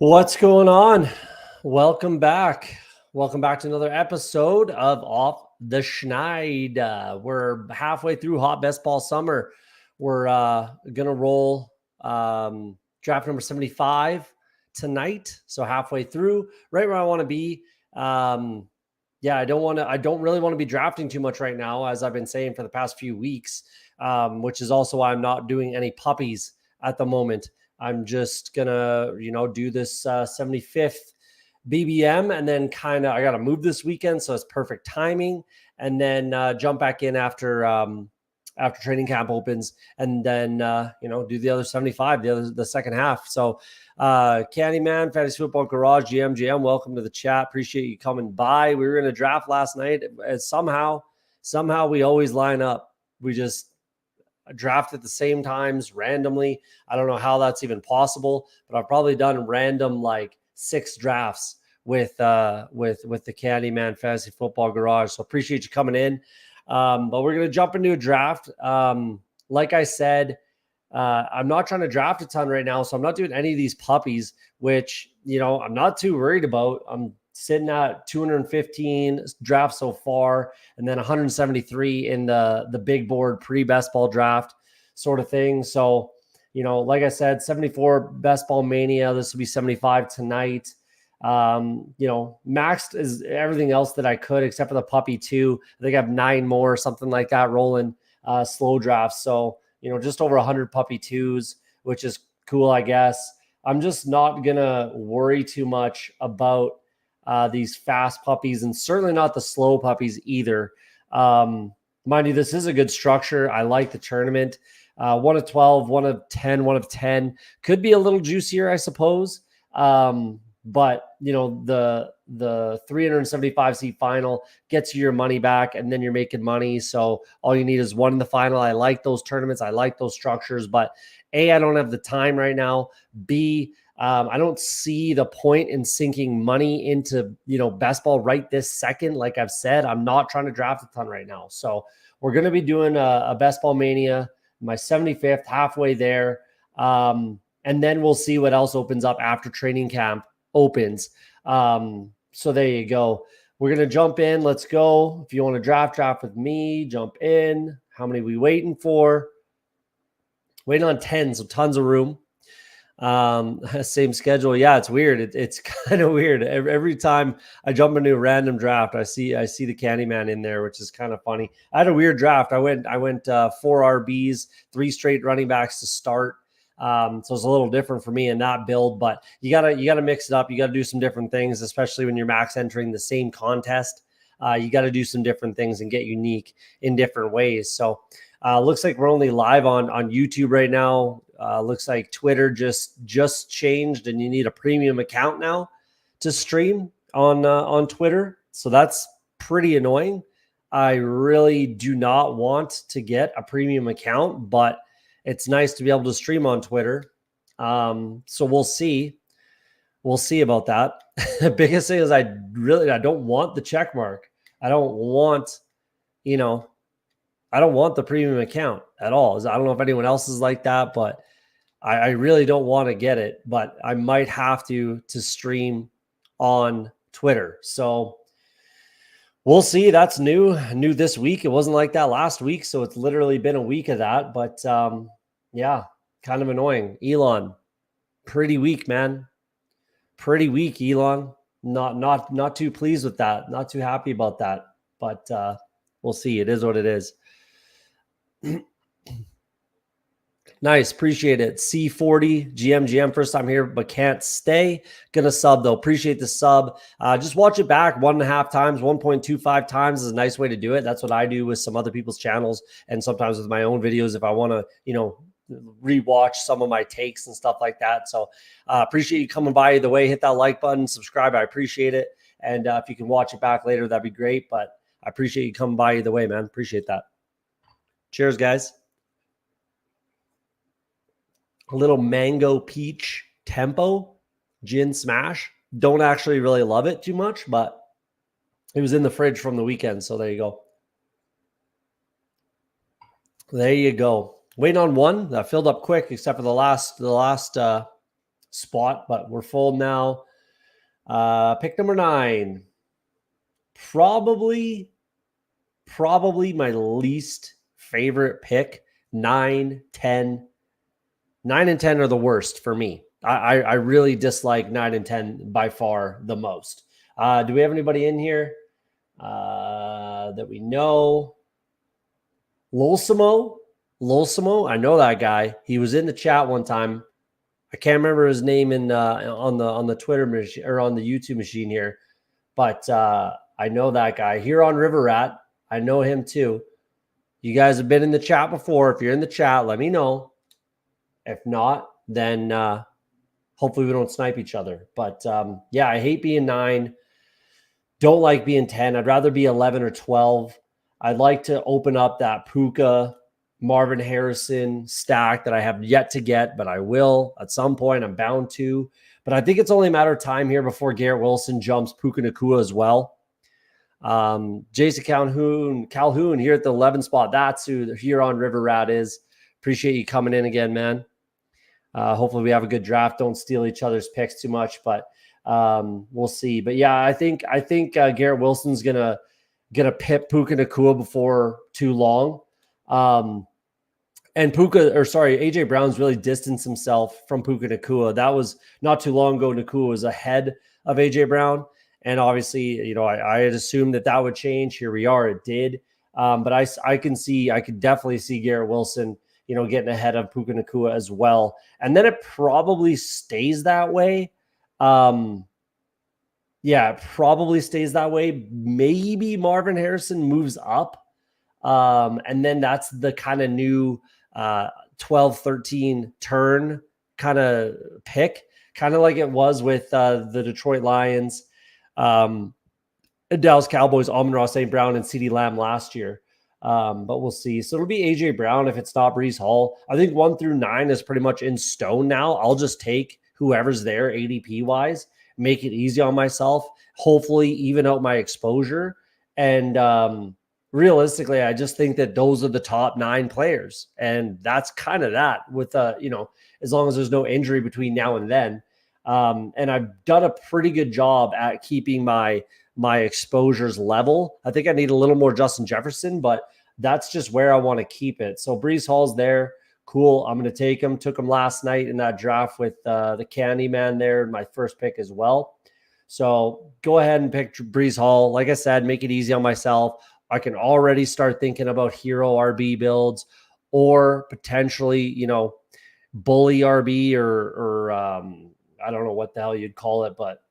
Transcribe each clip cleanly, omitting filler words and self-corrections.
What's going on? Welcome back. Welcome back to another episode of Off the Schneid. We're halfway through Hot Best Ball Summer. We're going to roll draft number 75 tonight. So halfway through, right where I want to be. I don't really want to be drafting too much right now, as I've been saying for the past few weeks, which is also why I'm not doing any puppies at the moment. I'm just gonna, do this 75th BBM, and then I got to move this weekend, so it's perfect timing. And then jump back in after training camp opens, and then do the other 75, the second half. So, Candyman, Fantasy Football Garage, GM, welcome to the chat. Appreciate you coming by. We were in a draft last night, and somehow we always line up. We just draft at the same times randomly. I don't know how that's even possible, but I've probably done random like 6 drafts with the Candyman Fantasy Football Garage. So appreciate you coming in. But we're gonna jump into a draft. Like I said, I'm not trying to draft a ton right now, so I'm not doing any of these puppies, which I'm not too worried about. I'm sitting at 215 drafts so far, and then 173 in the big board pre-best ball draft sort of thing. So, like I said, 74 best ball mania. This will be 75 tonight. Maxed is everything else that I could except for the puppy 2. I think I have 9 more, something like that, rolling slow drafts. So, just over 100 puppy 2s, which is cool, I guess. I'm just not gonna worry too much about these fast puppies, and certainly not the slow puppies either. Mind you, this is a good structure. I like the tournament. 1 of 12, 1 of 10, 1 of 10 could be a little juicier, I suppose. But the 375 seat final gets you your money back, and then you're making money. So all you need is 1 in the final. I like those tournaments. I like those structures, but A, I don't have the time right now. B, I don't see the point in sinking money into, best ball right this second. Like I've said, I'm not trying to draft a ton right now. So we're going to be doing a best ball mania, my 75th, halfway there. And then we'll see what else opens up after training camp opens. So there you go. We're going to jump in. Let's go. If you want to draft with me, jump in. How many we waiting for? Waiting on 10, so tons of room. Same schedule. Yeah, it's weird. It's kind of weird. Every time I jump into a random draft, I see the Candyman in there, which is kind of funny. I had a weird draft. I went 4 RBs, 3 straight running backs to start. So it's a little different for me in that build, but you gotta mix it up. You gotta do some different things, especially when you're max entering the same contest. You got to do some different things and get unique in different ways. So looks like we're only live on YouTube right now. Looks like Twitter just changed, and you need a premium account now to stream on Twitter. So that's pretty annoying. I really do not want to get a premium account, but it's nice to be able to stream on Twitter. So we'll see. We'll see about that. The biggest thing is I don't want the check mark. I don't want the premium account at all. I don't know if anyone else is like that, but I really don't want to get it, but I might have to stream on Twitter. So we'll see. That's new this week. It wasn't like that last week, so it's literally been a week of that. But yeah, kind of annoying. Elon, pretty weak, man. Pretty weak, Elon. Not too pleased with that. Not too happy about that. But we'll see. It is what it is. Nice. Appreciate it. C40 GM first time here, but can't stay. Gonna sub though. Appreciate the sub. Just watch it back 1.5 times, 1.25 times is a nice way to do it. That's what I do with some other people's channels, and sometimes with my own videos if I want to, rewatch some of my takes and stuff like that. So appreciate you coming by either way. Hit that like button, subscribe. I appreciate it. And if you can watch it back later, that'd be great. But I appreciate you coming by either way, man. Appreciate that. Cheers, guys. A little mango peach tempo gin smash. Don't actually really love it too much, but it was in the fridge from the weekend. So there you go. There you go. Waiting on one that filled up quick, except for the last spot, but we're full now. Pick number 9. Probably my least favorite pick. 9, 10. 9 and 10 are the worst for me. I really dislike 9 and 10 by far the most. Do we have anybody in here that we know? Lolsimo, I know that guy. He was in the chat one time. I can't remember his name on the Twitter machine or on the YouTube machine here, but I know that guy. Here on River Rat, I know him too. You guys have been in the chat before. If you're in the chat, let me know. If not, then hopefully we don't snipe each other. But yeah, I hate being 9. Don't like being 10. I'd rather be 11 or 12. I'd like to open up that Puka, Marvin Harrison stack that I have yet to get, but I will at some point. I'm bound to. But I think it's only a matter of time here before Garrett Wilson jumps Puka Nacua as well. Jason Calhoun here at the 11 spot. That's who the here on River Rat is. Appreciate you coming in again, man. Hopefully we have a good draft. Don't steal each other's picks too much, but we'll see. But yeah, I think Garrett Wilson's gonna pip Puka Nacua before too long. And AJ Brown's really distanced himself from Puka Nacua. That was not too long ago. Nacua was ahead of AJ Brown, and obviously, I had assumed that would change. Here we are. It did. But I could definitely see Garrett Wilson, getting ahead of Puka Nacua as well. And then it probably stays that way. Yeah, it probably stays that way. Maybe Marvin Harrison moves up. And then that's the kind of new 12-13 turn kind of pick, kind of like it was with the Detroit Lions, Dallas Cowboys, Amon-Ra St. Brown, and CeeDee Lamb last year. But we'll see. So it'll be AJ Brown if it's not Breece Hall. I think 1 through 9 is pretty much in stone now. I'll just take whoever's there ADP wise, make it easy on myself, hopefully even out my exposure. And realistically, I just think that those are the top 9 players. And that's kind of that with, as long as there's no injury between now and then. And I've done a pretty good job at keeping my exposures level. I think I need a little more Justin Jefferson, but that's just where I want to keep it. So Breece Hall's there. Cool. I'm going to take him. Took him last night in that draft with the Candy Man there, my first pick as well. So go ahead and pick Breece Hall. Like I said, make it easy on myself. I can already start thinking about hero RB builds or potentially, bully RB or I don't know what the hell you'd call it, but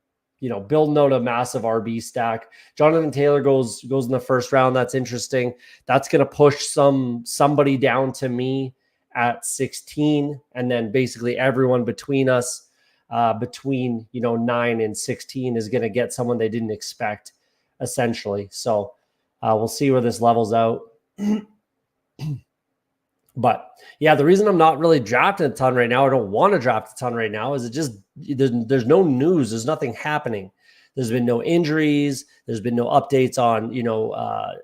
building out a massive RB stack. Jonathan Taylor goes in the first round. That's interesting. That's going to push somebody down to me at 16, and then basically everyone between us, between 9 and 16, is going to get someone they didn't expect, essentially. So we'll see where this levels out. But yeah, the reason I'm not really drafting a ton right now, I don't want to draft a ton right now, is there's no news. There's nothing happening. There's been no injuries. There's been no updates on,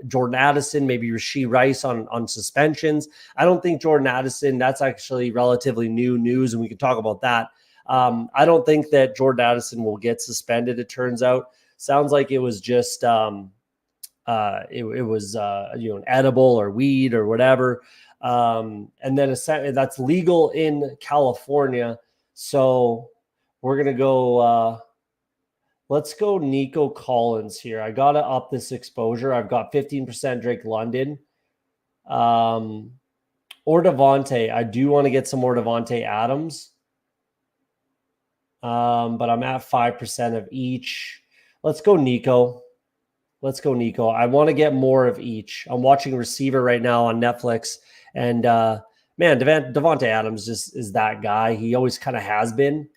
Jordan Addison, maybe Rashee Rice on suspensions. I don't think Jordan Addison, that's actually relatively new news, and we can talk about that. I don't think that Jordan Addison will get suspended, it turns out. Sounds like it was just it was an edible or weed or whatever. And then that's legal in California. So we're going to go, let's go Nico Collins here. I got to up this exposure. I've got 15% Drake London, or Devontae. I do want to get some more Devontae Adams. But I'm at 5% of each. Let's go Nico. I want to get more of each. I'm watching Receiver right now on Netflix. And man, Devontae Adams just is that guy. He always kind of has been.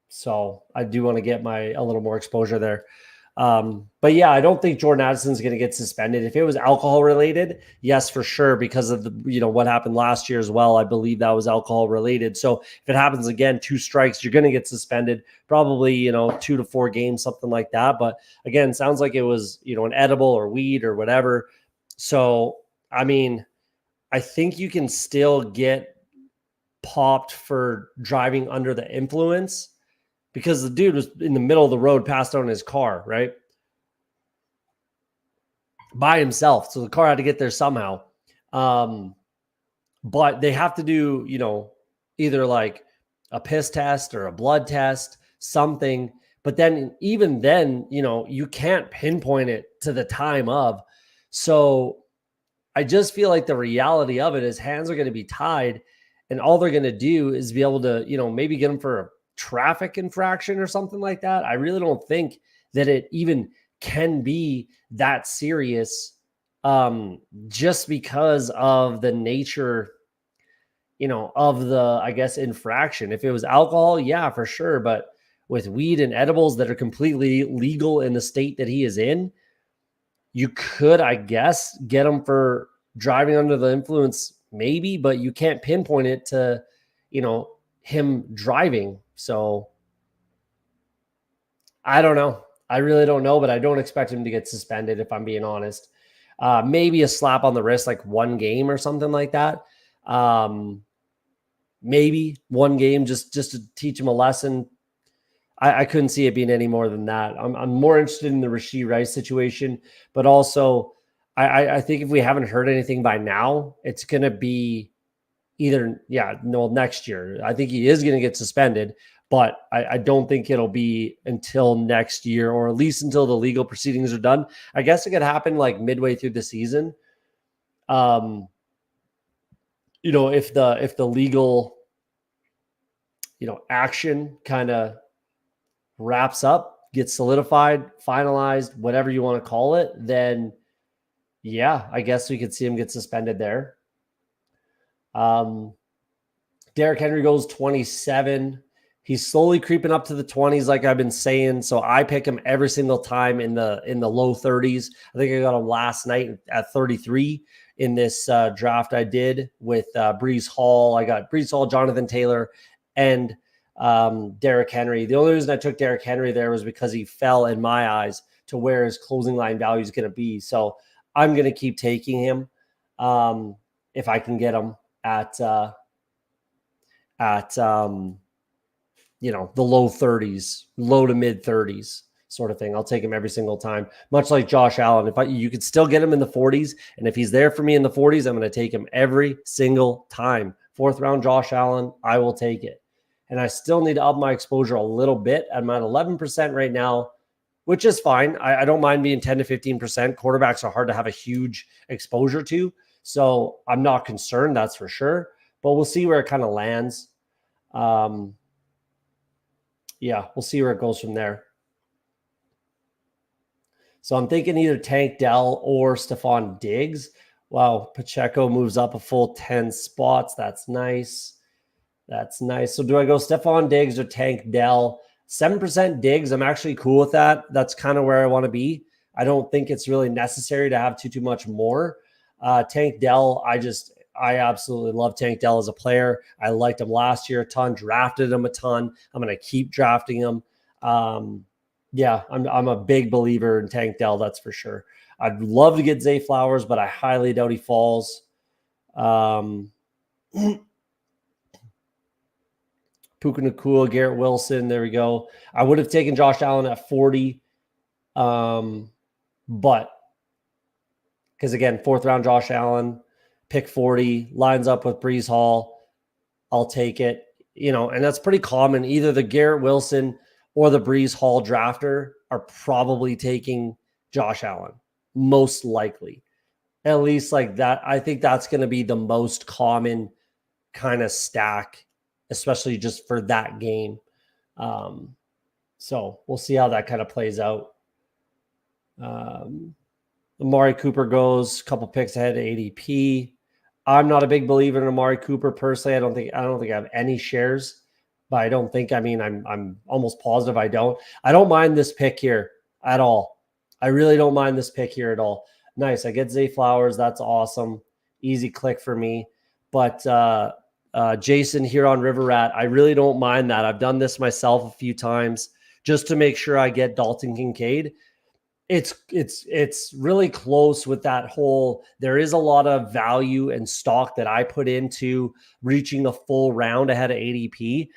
So I do want to get a little more exposure there. But yeah, I don't think Jordan Addison's going to get suspended. If it was alcohol related, yes, for sure, because of the what happened last year as well. I believe that was alcohol related. So if it happens again, 2 strikes, you're going to get suspended. Probably 2 to 4 games, something like that. But again, sounds like it was an edible or weed or whatever. So I mean, I think you can still get popped for driving under the influence because the dude was in the middle of the road, passed out in his car, right? By himself. So the car had to get there somehow. But they have to do, either like a piss test or a blood test, something. But then even then, you can't pinpoint it to the time of. So I just feel like the reality of it is hands are going to be tied, and all they're going to do is be able to, maybe get them for a traffic infraction or something like that. I really don't think that it even can be that serious, just because of the nature, of the, I guess, infraction. If it was alcohol, yeah, for sure. But with weed and edibles that are completely legal in the state that he is in, you could, I guess, get him for driving under the influence, maybe, but you can't pinpoint it to, him driving. So I don't know. I really don't know, but I don't expect him to get suspended, if I'm being honest. Maybe a slap on the wrist, like 1 game or something like that. Maybe 1 game just to teach him a lesson. I couldn't see it being any more than that. I'm more interested in the Rashee Rice situation, but also I think if we haven't heard anything by now, it's going to be either, next year. I think he is going to get suspended, but I don't think it'll be until next year, or at least until the legal proceedings are done. I guess it could happen like midway through the season. If the legal, action kind of wraps up, gets solidified, finalized, whatever you want to call it, then yeah, I guess we could see him get suspended there. Derrick Henry goes 27. He's slowly creeping up to the 20s, like I've been saying. So I pick him every single time in the low 30s. I think I got him last night at 33 in this draft I did with Breece Hall. I got Breece Hall, Jonathan Taylor, and Derrick Henry. The only reason I took Derrick Henry there was because he fell in my eyes to where his closing line value is going to be. So I'm going to keep taking him if I can get him at the low 30s, low to mid 30s sort of thing. I'll take him every single time, much like Josh Allen. You could still get him in the 40s, and if he's there for me in the 40s, I'm going to take him every single time. 4th round Josh Allen, I will take it. And I still need to up my exposure a little bit. I'm at 11% right now, which is fine. I don't mind being 10 to 15%. Quarterbacks are hard to have a huge exposure to, so I'm not concerned, that's for sure. But we'll see where it kind of lands. We'll see where it goes from there. So I'm thinking either Tank Dell or Stephon Diggs. Wow, Pacheco moves up a full 10 spots. That's nice. So do I go Stephon Diggs or Tank Dell? 7% Diggs, I'm actually cool with that. That's kind of where I want to be. I don't think it's really necessary to have too much more. Tank Dell, I absolutely love Tank Dell as a player. I liked him last year a ton, drafted him a ton. I'm going to keep drafting him. I'm a big believer in Tank Dell, that's for sure. I'd love to get Zay Flowers, but I highly doubt he falls. Puka Nacua, Garrett Wilson, there we go. I would have taken Josh Allen at 40, but because again, 4th round Josh Allen, pick 40, lines up with Breece Hall. I'll take it. And that's pretty common. Either the Garrett Wilson or the Breece Hall drafter are probably taking Josh Allen, most likely. At least like that. I think that's going to be the most common kind of stack, especially just for that game. So we'll see how that kind of plays out. Amari Cooper goes a couple picks ahead of ADP. I'm not a big believer in Amari Cooper personally. I don't think I have any shares, but I'm almost positive I don't. I don't mind this pick here at all. I really don't mind this pick here at all. Nice. I get Zay Flowers. That's awesome. Easy click for me. But Jason here on River Rat, I really don't mind that. I've done this myself a few times just to make sure I get Dalton Kincaid. It's really close with that whole. There is a lot of value and stock that I put into reaching a full round ahead of ADP.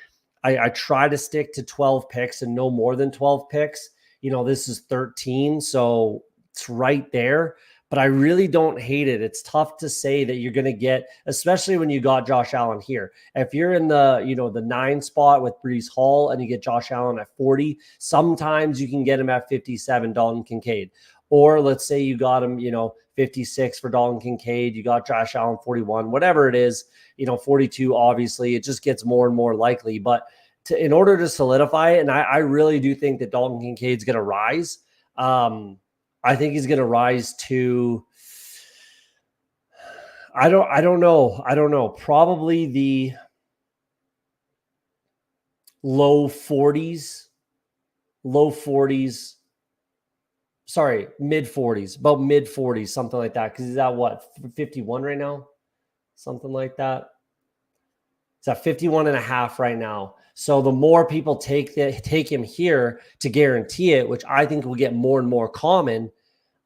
I try to stick to 12 picks and no more than 12 picks. This is 13, so it's right there. But I really don't hate it. It's tough to say that you're going to get, especially when you got Josh Allen here. If you're in the 9 spot with Breece Hall and you get Josh Allen at 40, sometimes you can get him at 57, Dalton Kincaid. Or let's say you got him, 56 for Dalton Kincaid. You got Josh Allen 41, whatever it is, 42, obviously. It just gets more and more likely. But in order to solidify it, and I really do think that Dalton Kincaid's going to rise. I think he's going to rise to, I don't know, probably the low 40s, sorry, mid 40s, about mid 40s, something like that. Because he's at what, 51 right now? Something like that. It's at 51 and a half right now. So the more people take him here to guarantee it, which I think will get more and more common,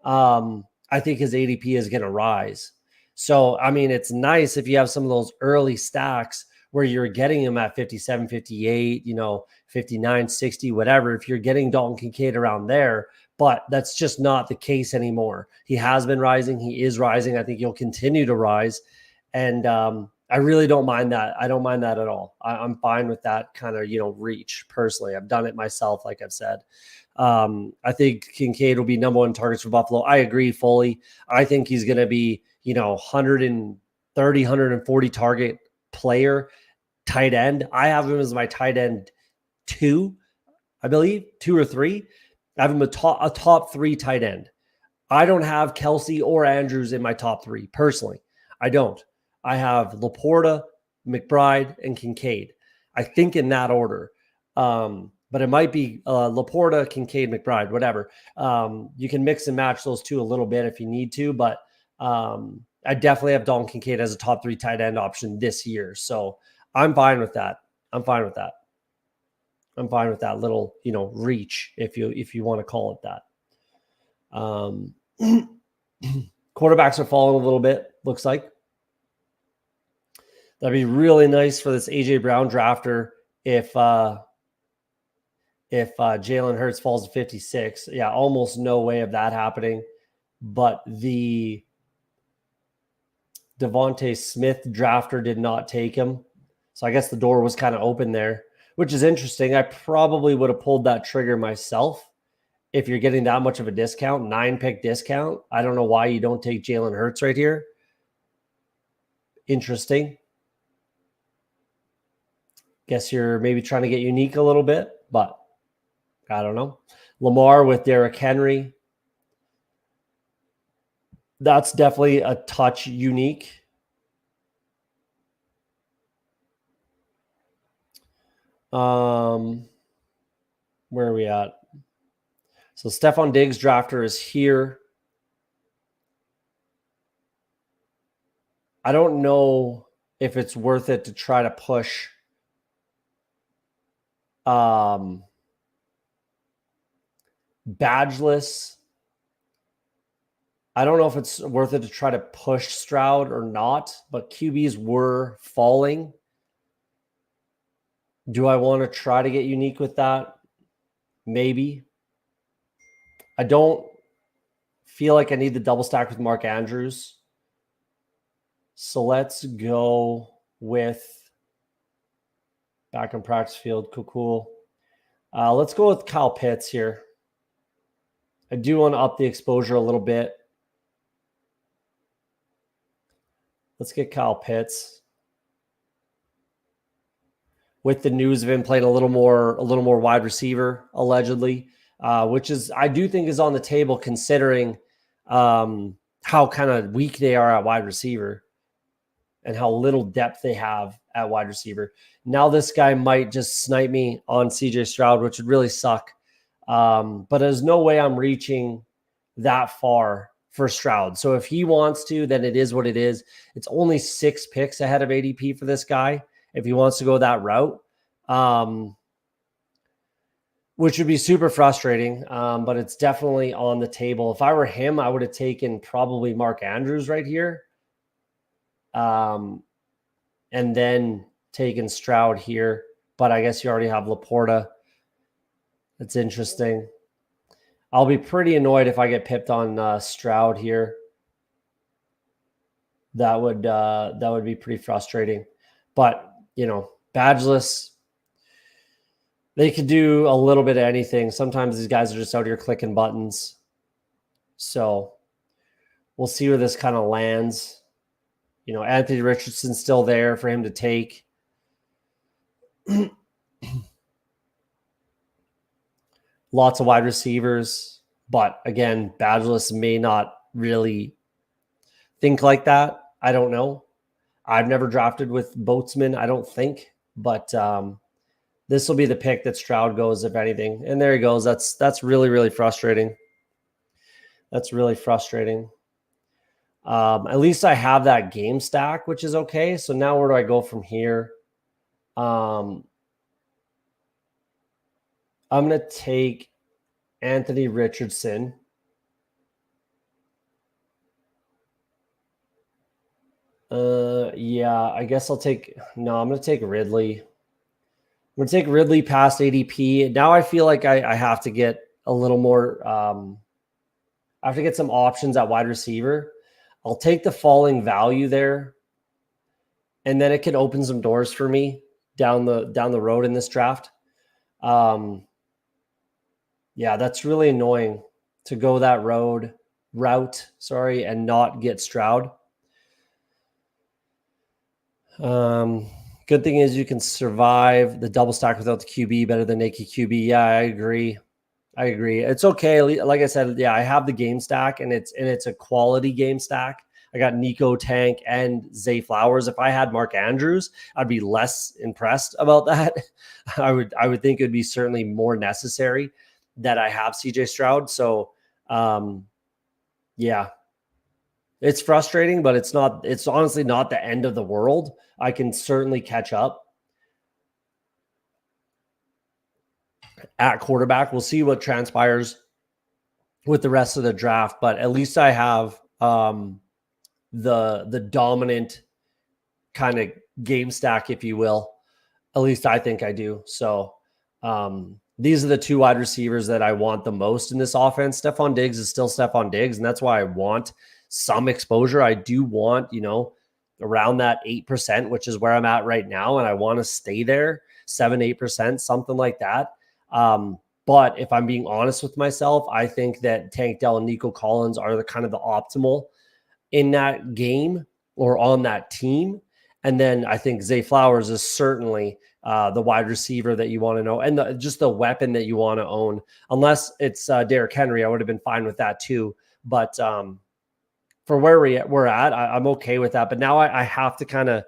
I think his ADP is going to rise. So, I mean, it's nice if you have some of those early stacks where you're getting him at 57, 58, 59, 60, whatever. If you're getting Dalton Kincaid around there, but that's just not the case anymore. He has been rising. He is rising. I think he'll continue to rise. And I really don't mind that. I don't mind that at all. I'm fine with that kind of, reach personally. I've done it myself, like I've said. I think Kincaid will be number 1 targets for Buffalo. I agree fully. I think he's going to be, 130, 140 target player, tight end. I have him as my tight end 2, I believe, 2 or 3. I have him a top 3 tight end. I don't have Kelsey or Andrews in my top 3 personally. I don't. I have Laporta, McBride, and Kincaid. I think in that order. But it might be Laporta, Kincaid, McBride, whatever. You can mix and match those 2 a little bit if you need to, but I definitely have Dalton Kincaid as a top 3 tight end option this year. So I'm fine with that. I'm fine with that little, reach, if you want to call it that. Quarterbacks are falling a little bit, looks like. That'd be really nice for this AJ Brown drafter if Jalen Hurts falls to 56. Yeah, almost no way of that happening. But the Devontae Smith drafter did not take him. So I guess the door was kind of open there, which is interesting. I probably would have pulled that trigger myself if you're getting that much of a discount, 9-pick discount. I don't know why you don't take Jalen Hurts right here. Interesting. Guess you're maybe trying to get unique a little bit, but I don't know. Lamar with Derrick Henry. That's definitely a touch unique. Where are we at? So Stephon Diggs drafter is here. I don't know if it's worth it to try to push badgeless. I don't know if it's worth it to try to push Stroud or not, but QBs were falling. Do I want to try to get unique with that? Maybe. I don't feel like I need the double stack with Mark Andrews. So let's go with back in practice field. Cool. Let's go with Kyle Pitts here. I do want to up the exposure a little bit. Let's get Kyle Pitts. With the news of him playing a little more wide receiver, allegedly, which is, I do think, is on the table considering how kind of weak they are at wide receiver and how little depth they have at wide receiver. Now this guy might just snipe me on CJ Stroud, which would really suck. But there's no way I'm reaching that far for Stroud. So if he wants to, then it is what it is. It's only 6 picks ahead of ADP for this guy if he wants to go that route. which would be super frustrating. But it's definitely on the table. If I were him, I would have taken probably Mark Andrews right here. And then taken Stroud here. But I guess you already have Laporta. That's interesting. I'll be pretty annoyed if I get pipped on Stroud here. That would be pretty frustrating. But, you know, badgeless, they could do a little bit of anything. Sometimes these guys are just out here clicking buttons. So we'll see where this kind of lands. You know, Anthony Richardson's still there for him to take. Lots of wide receivers. But again, badgeless may not really think like that. I don't know. I've never drafted with Boatsman, I don't think. But this will be the pick that Stroud goes, if anything. And there he goes. That's really, really frustrating. That's really frustrating. At least I have that game stack, which is okay. So now where do I go from here? I'm going to take Anthony Richardson. Yeah, I guess I'm going to take Ridley. I'm going to take Ridley past ADP. Now I feel like I have to get a little more, I have to get some options at wide receiver. I'll take the falling value there. And then it can open some doors for me down the road in this draft. Yeah, that's really annoying to go that route, and not get Stroud. Good thing is you can survive the double stack without the QB better than naked QB. Yeah, I agree. It's okay. Like I said, yeah, I have the game stack and it's a quality game stack. I got Nico, Tank, and Zay Flowers. If I had Mark Andrews, I'd be less impressed about that. I would think it would be certainly more necessary that I have CJ Stroud. So, yeah, it's frustrating, but it's honestly not the end of the world. I can certainly catch up at quarterback. We'll see what transpires with the rest of the draft, but at least I have the dominant kind of game stack, if you will. At least I think I do. So these are the two wide receivers that I want the most in this offense. Stephon Diggs is still Stephon Diggs, and that's why I want some exposure. I do want, around that 8%, which is where I'm at right now, and I want to stay there, 7-8%, something like that. But if I'm being honest with myself, I think that Tank Dell and Nico Collins are the kind of the optimal in that game or on that team. And then I think Zay Flowers is certainly the wide receiver that you want to know, and just the weapon that you want to own. Unless it's Derrick Henry, I would have been fine with that too. But for where we're at, I'm okay with that. But now I have to kind of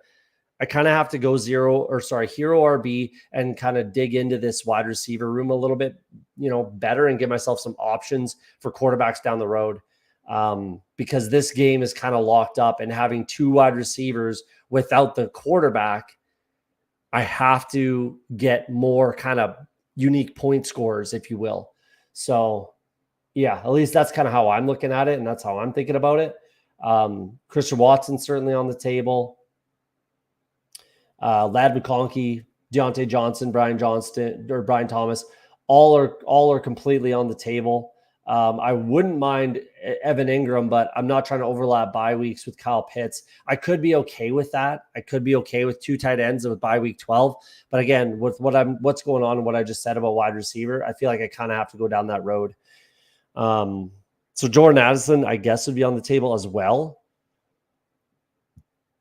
have to go hero RB and kind of dig into this wide receiver room a little bit, better, and give myself some options for quarterbacks down the road. Because this game is kind of locked up, and having two wide receivers without the quarterback, I have to get more kind of unique point scorers, if you will. So yeah, at least that's kind of how I'm looking at it, and that's how I'm thinking about it. Christian Watson certainly on the table. Lad McConkey, Deontay Johnson, Brian Thomas, all are completely on the table. I wouldn't mind Evan Ingram, but I'm not trying to overlap bye weeks with Kyle Pitts. I could be okay with that. I could be okay with two tight ends with bye week 12. But again, with what's going on and what I just said about wide receiver, I feel like I kind of have to go down that road. So Jordan Addison, I guess, would be on the table as well.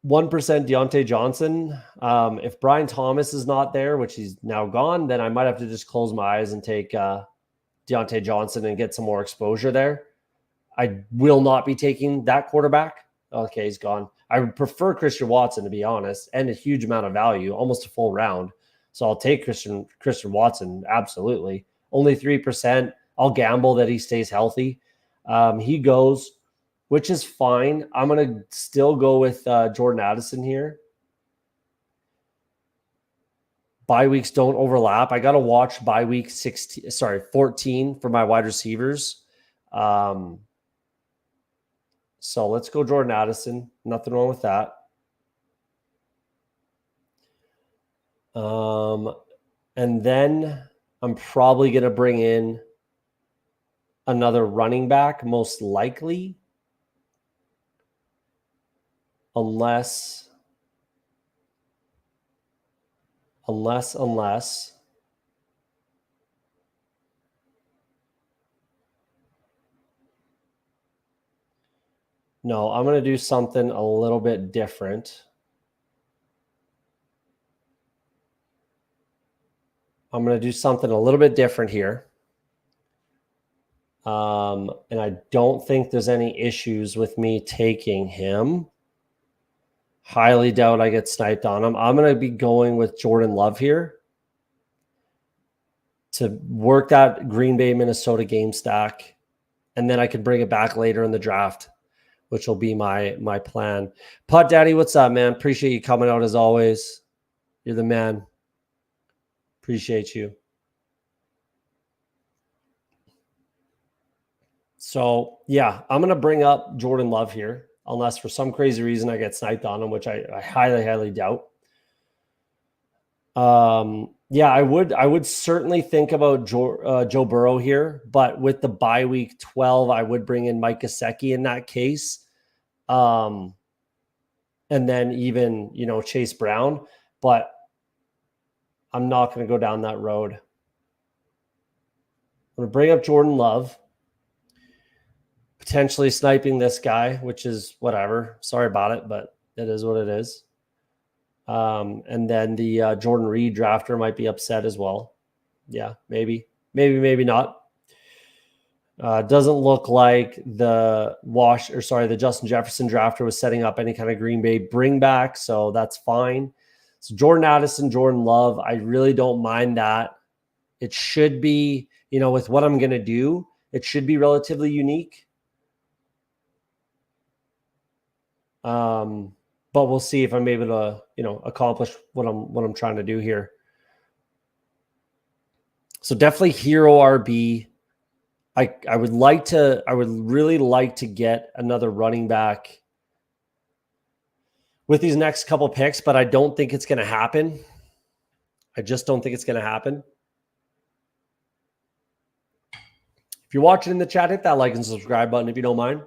1% Deontay Johnson. If Brian Thomas is not there, which he's now gone, then I might have to just close my eyes and take Deontay Johnson and get some more exposure there. I will not be taking that quarterback. Okay, he's gone. I would prefer Christian Watson, to be honest, and a huge amount of value, almost a full round. So I'll take Christian Watson, absolutely. Only 3%. I'll gamble that he stays healthy. He goes, which is fine. I'm going to still go with Jordan Addison here. bye weeks don't overlap. I got to watch bye week 14 for my wide receivers. So let's go Jordan Addison. Nothing wrong with that. And then I'm probably going to bring in another running back, most likely. Unless. No, I'm going to do something a little bit different. I'm going to do something a little bit different here. And I don't think there's any issues with me taking him. Highly doubt I get sniped on him. I'm going to be going with Jordan Love here to work that Green Bay, Minnesota game stack. And then I can bring it back later in the draft, which will be my plan. Putt Daddy, what's up, man? Appreciate you coming out as always. You're the man. Appreciate you. So, yeah, I'm going to bring up Jordan Love here, unless for some crazy reason I get sniped on him, which I highly, highly doubt. Yeah, I would certainly think about Joe Burrow here, but with the bye week 12, I would bring in Mike Gesicki in that case. And then even, Chase Brown, but I'm not going to go down that road. I'm going to bring up Jordan Love, potentially sniping this guy, which is whatever. Sorry about it, but it is what it is. And then the Jordan Reed drafter might be upset as well. Yeah, maybe not. Doesn't look like the Justin Jefferson drafter was setting up any kind of Green Bay bring back, so that's fine. So Jordan Addison, Jordan Love, I really don't mind that. It should be, with what I'm going to do, it should be relatively unique. But we'll see if I'm able to, accomplish what I'm trying to do here. So definitely hero RB. I would really like to get another running back with these next couple picks, but I don't think it's going to happen. I just don't think it's going to happen. If you're watching in the chat, hit that like and subscribe button if you don't mind.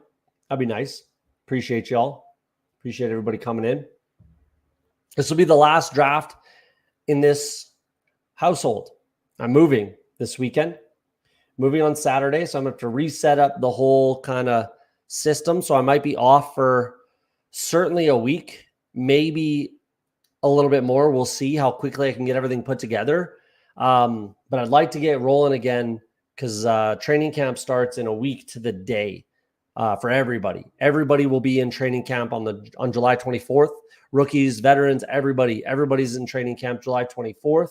That'd be nice. Appreciate y'all. Appreciate everybody coming in. This will be the last draft in this household. I'm moving this weekend. Moving on Saturday, so I'm going to have to reset up the whole kind of system. So I might be off for certainly a week, maybe a little bit more. We'll see how quickly I can get everything put together. But I'd like to get rolling again because training camp starts in a week to the day for everybody. Everybody will be in training camp on July 24th. Rookies, veterans, everybody's in training camp July 24th.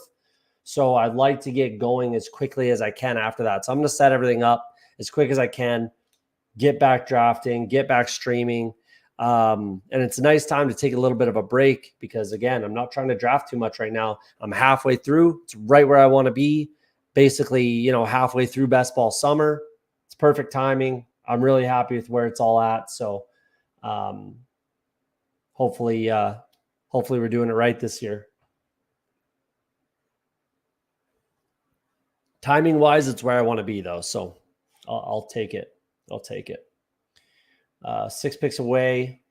So I'd like to get going as quickly as I can after that. So I'm going to set everything up as quick as I can, get back drafting, get back streaming. And it's a nice time to take a little bit of a break because, again, I'm not trying to draft too much right now. I'm halfway through. It's right where I want to be. Basically, halfway through best ball summer. It's perfect timing. I'm really happy with where it's all at. So hopefully we're doing it right this year. Timing wise, it's where I want to be though. So I'll take it. 6 picks away.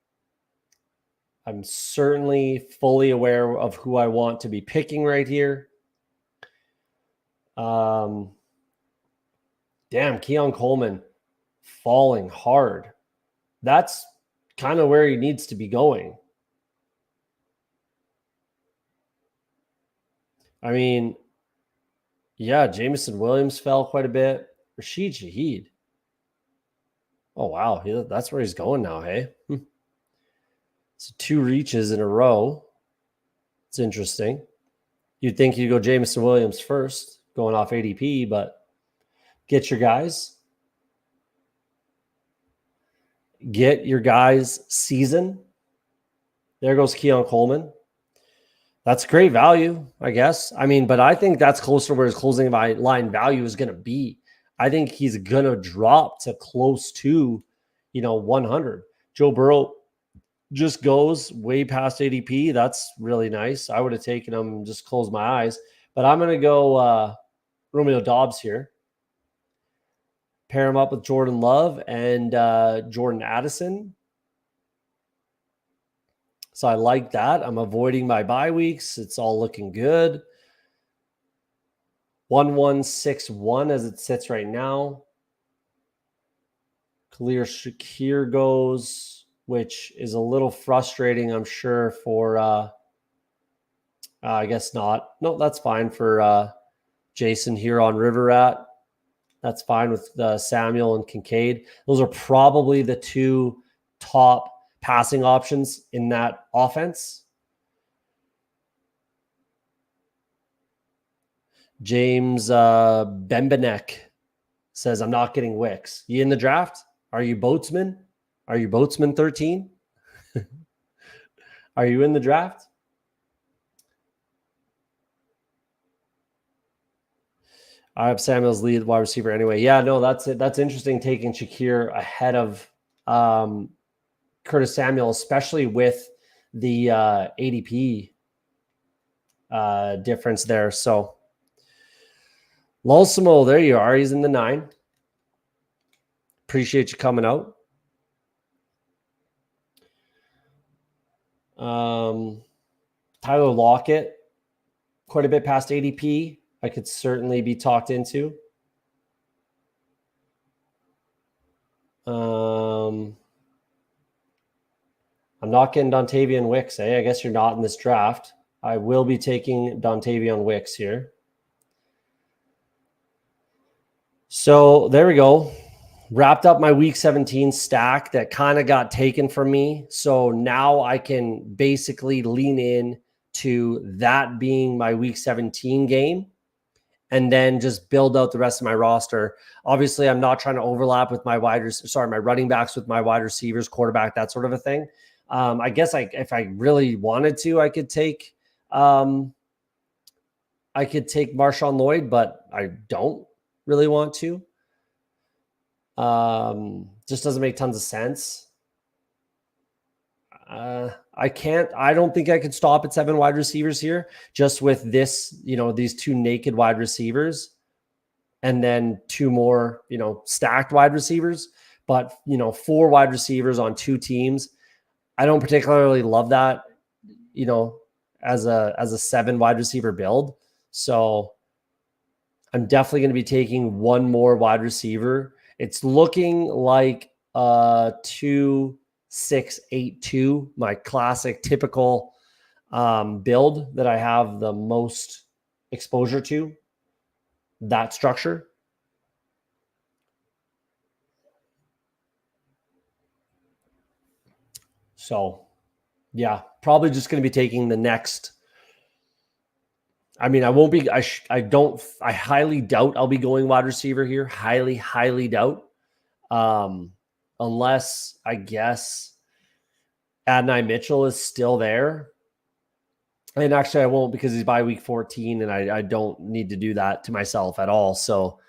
I'm certainly fully aware of who I want to be picking right here. Damn, Keon Coleman falling hard. That's kind of where he needs to be going. I mean, yeah, Jameson Williams fell quite a bit. Rashid Shaheed. Oh, wow. That's where he's going now, hey? So 2 reaches in a row. It's interesting. You'd think you'd go Jameson Williams first, going off ADP, but get your guys. Get your guys' season. There goes Keon Coleman. That's great value, I guess. I mean, but I think that's closer to where his closing line value is going to be. I think he's going to drop to close to, 100. Joe Burrow just goes way past ADP. That's really nice. I would have taken him and just closed my eyes. But I'm going to go Romeo Dobbs here. Pair him up with Jordan Love and Jordan Addison. So I like that. I'm avoiding my bye weeks. It's all looking good. 1-1-6-1 as it sits right now. Khalil Shakir goes, which is a little frustrating, I'm sure, for I guess not. No, that's fine for Jason here on River Rat. That's fine with Samuel and Kincaid. Those are probably the two top passing options in that offense. James Bembenek says, I'm not getting Wicks. You in the draft? Are you Boatsman? Are you Boatsman 13? Are you in the draft? I have Samuel's lead wide receiver anyway. Yeah, no, that's it. That's interesting taking Shakir ahead of Curtis Samuel, especially with the ADP difference there. So Lolsimo, there you are. He's in the 9. Appreciate you coming out. Tyler Lockett, quite a bit past ADP. I could certainly be talked into. I'm not getting Dontavian Wicks. I guess you're not in this draft. I will be taking Dontavian Wicks here. So there we go. Wrapped up my week 17 stack that kind of got taken from me. So now I can basically lean in to that being my week 17 game and then just build out the rest of my roster. Obviously, I'm not trying to overlap with my my running backs with my wide receivers, quarterback, that sort of a thing. I guess if I really wanted to, I could take Marshawn Lloyd, but I don't really want to. Just doesn't make tons of sense. I don't think I could stop at 7 wide receivers here just with this, these 2 naked wide receivers and then 2 more, stacked wide receivers, but 4 wide receivers on 2 teams. I don't particularly love that, as a 7 wide receiver build. So I'm definitely going to be taking 1 more wide receiver. It's looking like 2-6-8-2, my classic typical build that I have the most exposure to, that structure. So yeah, probably just going to be taking the next. I mean, I won't be, I highly doubt I'll be going wide receiver here. Highly doubt. Unless I guess Adonai Mitchell is still there. And actually I won't because he's by week 14 and I don't need to do that to myself at all. So,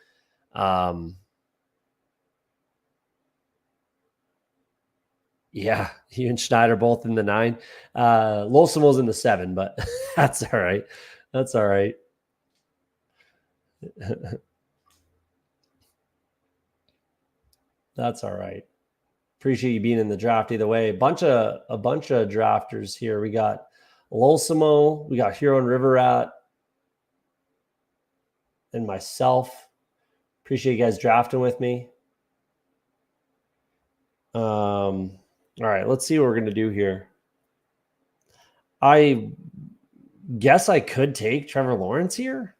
yeah, you and Schneider both in the 9. Lolsimo's in the 7, but that's all right. That's all right. That's all right. Appreciate you being in the draft either way. A bunch of drafters here. We got Lolsimo, we got Hero and River Rat, and myself. Appreciate you guys drafting with me. All right, let's see what we're going to do here. I guess I could take Trevor Lawrence here.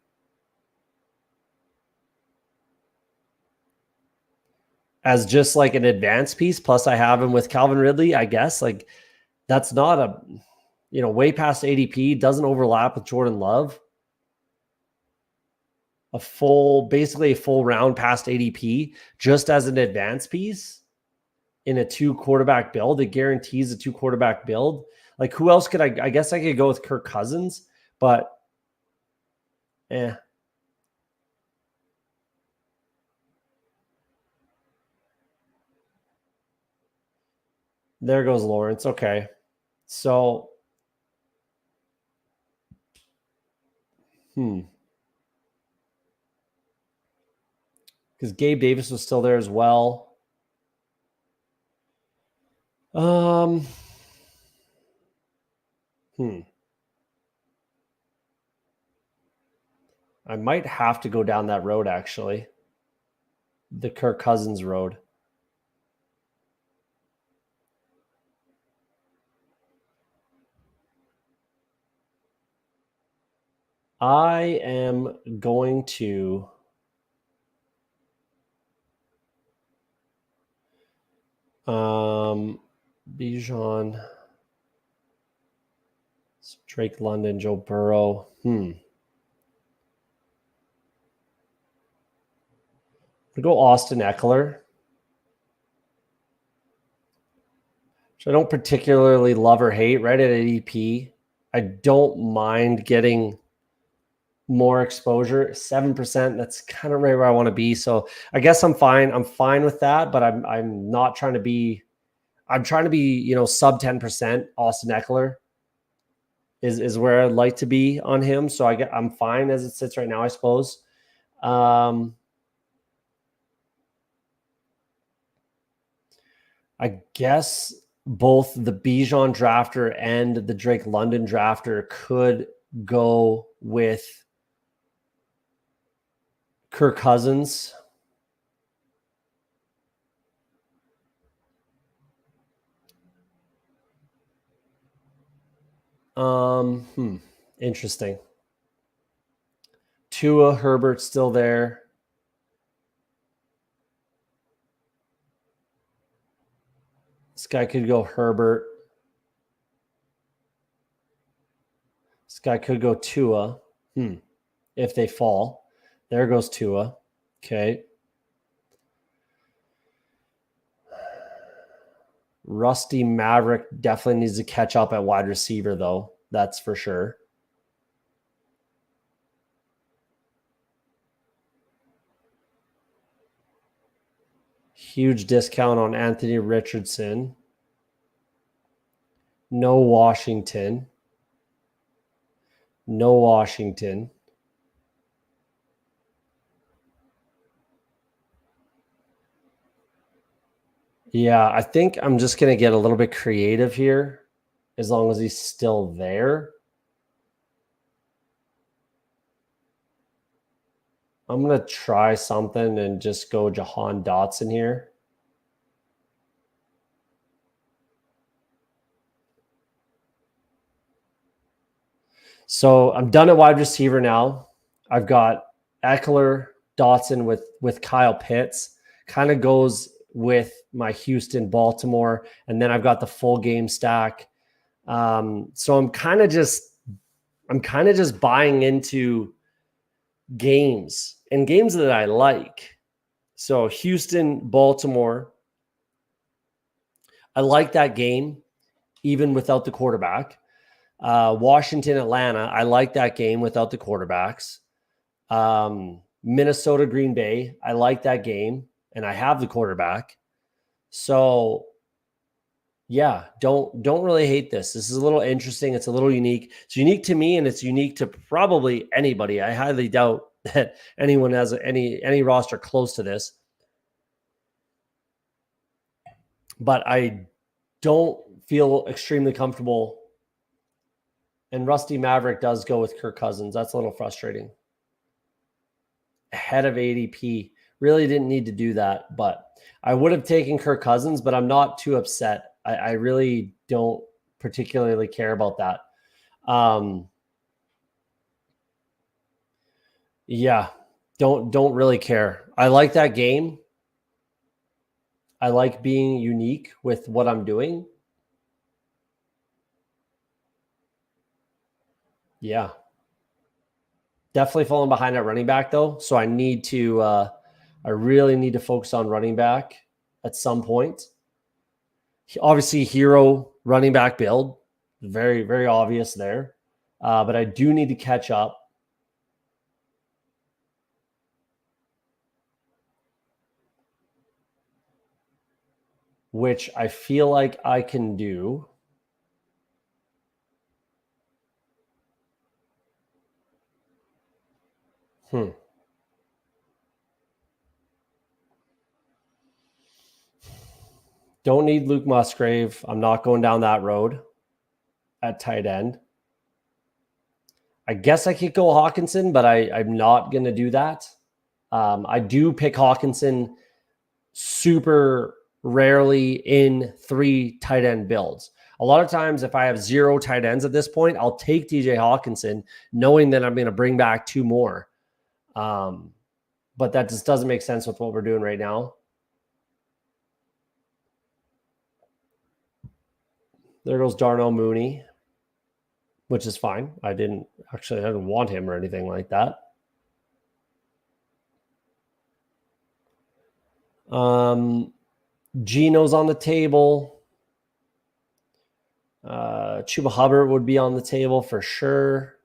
As just like an advanced piece, plus I have him with Calvin Ridley, I guess. Like that's not a, way past ADP, doesn't overlap with Jordan Love. Basically a full round past ADP, just as an advanced piece in a 2 quarterback build. It guarantees a 2 quarterback build. Like, who else could I guess I could go with Kirk Cousins, but There goes Lawrence. Okay. So, because Gabe Davis was still there as well. I might have to go down that road, actually. The Kirk Cousins road. I am going to Bijan, Drake London, Joe Burrow. I'll go Austin Eckler, which I don't particularly love or hate. Right at ADP, I don't mind getting more exposure. 7%. That's kind of right where I want to be. So I guess I'm fine. I'm fine with that, but I'm not trying to be. I'm trying to be, sub 10%. Austin Eckler is where I'd like to be on him. So I'm fine as it sits right now, I suppose. I guess both the Bijan drafter and the Drake London drafter could go with Kirk Cousins. Interesting. Tua, Herbert's still there. This guy could go Herbert. This guy could go Tua. If they fall. There goes Tua. Okay. Rusty Maverick definitely needs to catch up at wide receiver, though. That's for sure. Huge discount on Anthony Richardson. No Washington. No Washington. Yeah, I think I'm just going to get a little bit creative here as long as he's still there. I'm going to try something and just go Jahan Dotson here. So I'm done at wide receiver now. I've got Eckler, Dotson with Kyle Pitts. Kind of goes with my Houston, Baltimore, and then I've got the full game stack. So I'm kind of just buying into games and games that I like. So Houston, Baltimore, I like that game even without the quarterback. Washington, Atlanta, I like that game without the quarterbacks. Minnesota, Green Bay, I like that game, and I have the quarterback. So yeah, don't really hate this. This is a little interesting. It's a little unique. It's unique to me, and it's unique to probably anybody. I highly doubt that anyone has any roster close to this. But I don't feel extremely comfortable. And Rusty Maverick does go with Kirk Cousins. That's a little frustrating. Ahead of ADP. Really didn't need to do that, but I would have taken Kirk Cousins, but I'm not too upset. I really don't particularly care about that. Yeah, don't really care. I like that game. I like being unique with what I'm doing. Yeah. Definitely falling behind at running back, though. So I really need to focus on running back at some point. Obviously, hero running back build. Very, very obvious there. But I do need to catch up. Which I feel like I can do. Don't need Luke Musgrave. I'm not going down that road at tight end. I guess I could go Hawkinson, but I'm not going to do that. I do pick Hawkinson super rarely in 3 tight end builds. A lot of times, if I have 0 tight ends at this point, I'll take TJ Hawkinson, knowing that I'm going to bring back 2 more. But that just doesn't make sense with what we're doing right now. There goes Darnell Mooney, which is fine. I didn't want him or anything like that. Gino's on the table. Chuba Hubbard would be on the table for sure.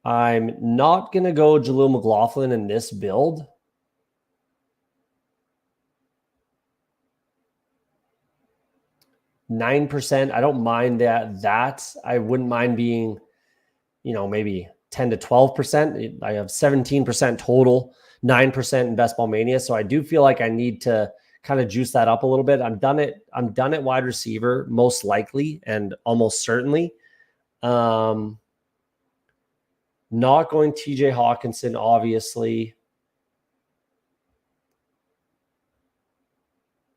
I'm not going to go Jaleel McLaughlin in this build. %. I don't mind that. I wouldn't mind being, maybe 10 to 12%. I have 17% total, 9% in Best Ball Mania. So I do feel like I need to kind of juice that up a little bit. I'm done at wide receiver, most likely and almost certainly. Not going TJ Hawkinson, obviously.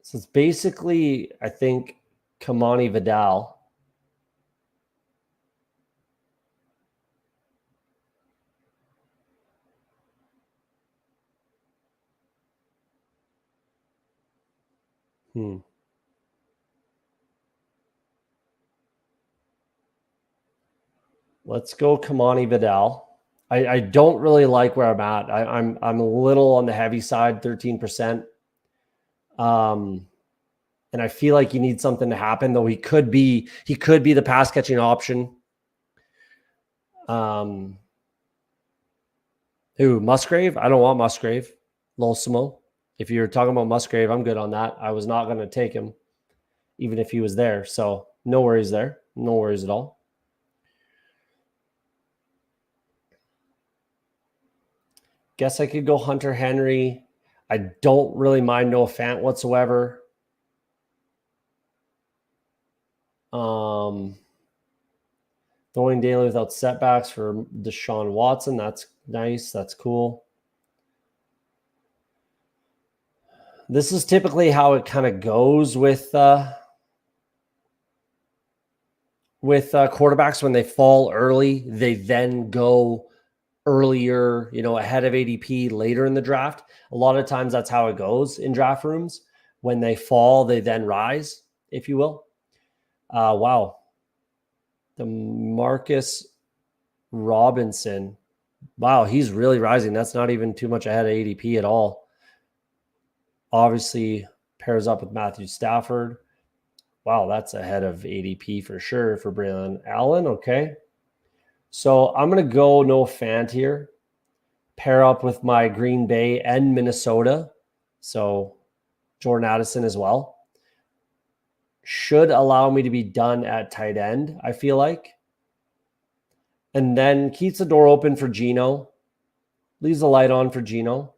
So it's basically, I think, Kamani Vidal. Let's go Kamani Vidal. I don't really like where I'm at. I'm a little on the heavy side, 13%. And I feel like you need something to happen, though he could be the pass catching option. Who, Musgrave? I don't want Musgrave. Losimo. If you're talking about Musgrave, I'm good on that. I was not going to take him, even if he was there. So no worries there. No worries at all. Guess I could go Hunter Henry. I don't really mind Noah Fant whatsoever. Throwing daily without setbacks for Deshaun Watson. That's nice. That's cool. This is typically how it kind of goes with quarterbacks. When they fall early, they then go earlier, ahead of ADP later in the draft. A lot of times that's how it goes in draft rooms. When they fall, they then rise, if you will. Wow. The Marcus Robinson. Wow, he's really rising. That's not even too much ahead of ADP at all. Obviously pairs up with Matthew Stafford. Wow, that's ahead of ADP for sure for Braylon Allen. Okay. So I'm going to go Noah Fant here. Pair up with my Green Bay and Minnesota. So Jordan Addison as well. Should allow me to be done at tight end, I feel like. And then keeps the door open for Gino. Leaves the light on for Gino.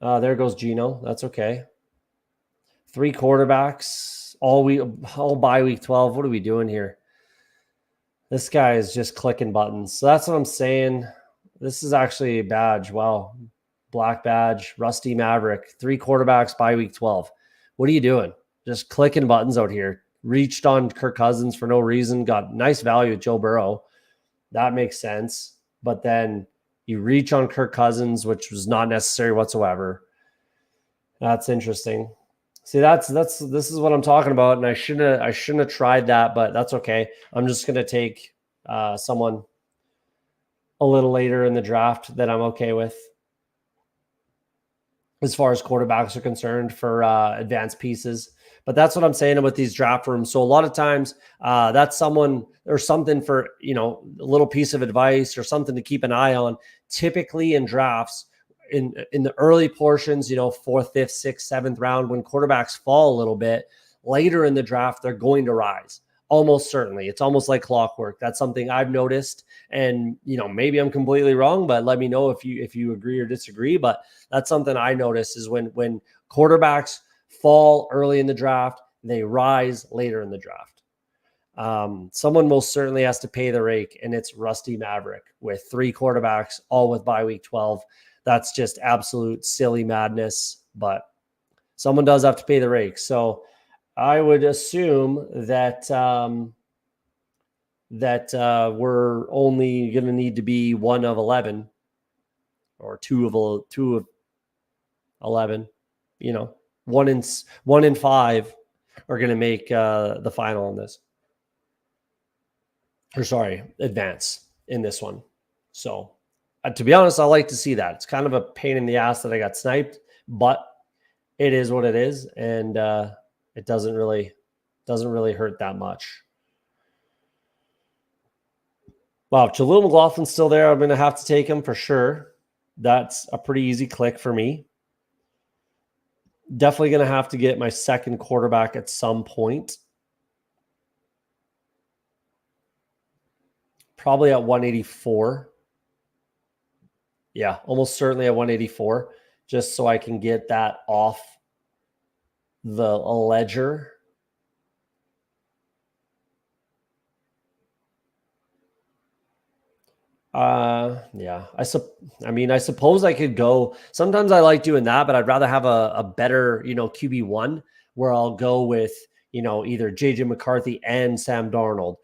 There goes Gino. That's okay. 3 quarterbacks all bye week 12. What are we doing here? This guy is just clicking buttons. So that's what I'm saying. This is actually a badge. Wow. Black badge, Rusty Maverick, 3 quarterbacks bye week 12. What are you doing? Just clicking buttons out here. Reached on Kirk Cousins for no reason. Got nice value with Joe Burrow. That makes sense. But then you reach on Kirk Cousins, which was not necessary whatsoever. That's interesting. See, this is what I'm talking about, and I shouldn't have tried that, but that's okay. I'm just gonna take someone a little later in the draft that I'm okay with. as far as quarterbacks are concerned for advanced pieces. But that's what I'm saying about these draft rooms. So a lot of times that's someone or something for, a little piece of advice or something to keep an eye on. Typically in drafts, in the early portions, fourth, fifth, sixth, seventh round, when quarterbacks fall a little bit later in the draft, they're going to rise. Almost certainly. It's almost like clockwork. That's something I've noticed. And, maybe I'm completely wrong, but let me know if you agree or disagree. But that's something I notice is when quarterbacks fall early in the draft, they rise later in the draft. Someone most certainly has to pay the rake, and it's Rusty Maverick with 3 quarterbacks, all with bye week 12. That's just absolute silly madness, but someone does have to pay the rake. So I would assume that we're only going to need to be 1 of 11 or 2 of 11. 1 in 5 are going to make the final in this. Or sorry, advance in this one. So to be honest, I like to see that. It's kind of a pain in the ass that I got sniped, but it is what it is, and it doesn't really hurt that much. Wow, Jaleel McLaughlin's still there. I'm going to have to take him for sure. That's a pretty easy click for me. Definitely going to have to get my second quarterback at some point. Probably at 184. Yeah, almost certainly at 184, just so I can get that off the ledger. Yeah, I suppose I could go. Sometimes I like doing that, but I'd rather have a better, QB1 where I'll go with, either JJ McCarthy and Sam Darnold,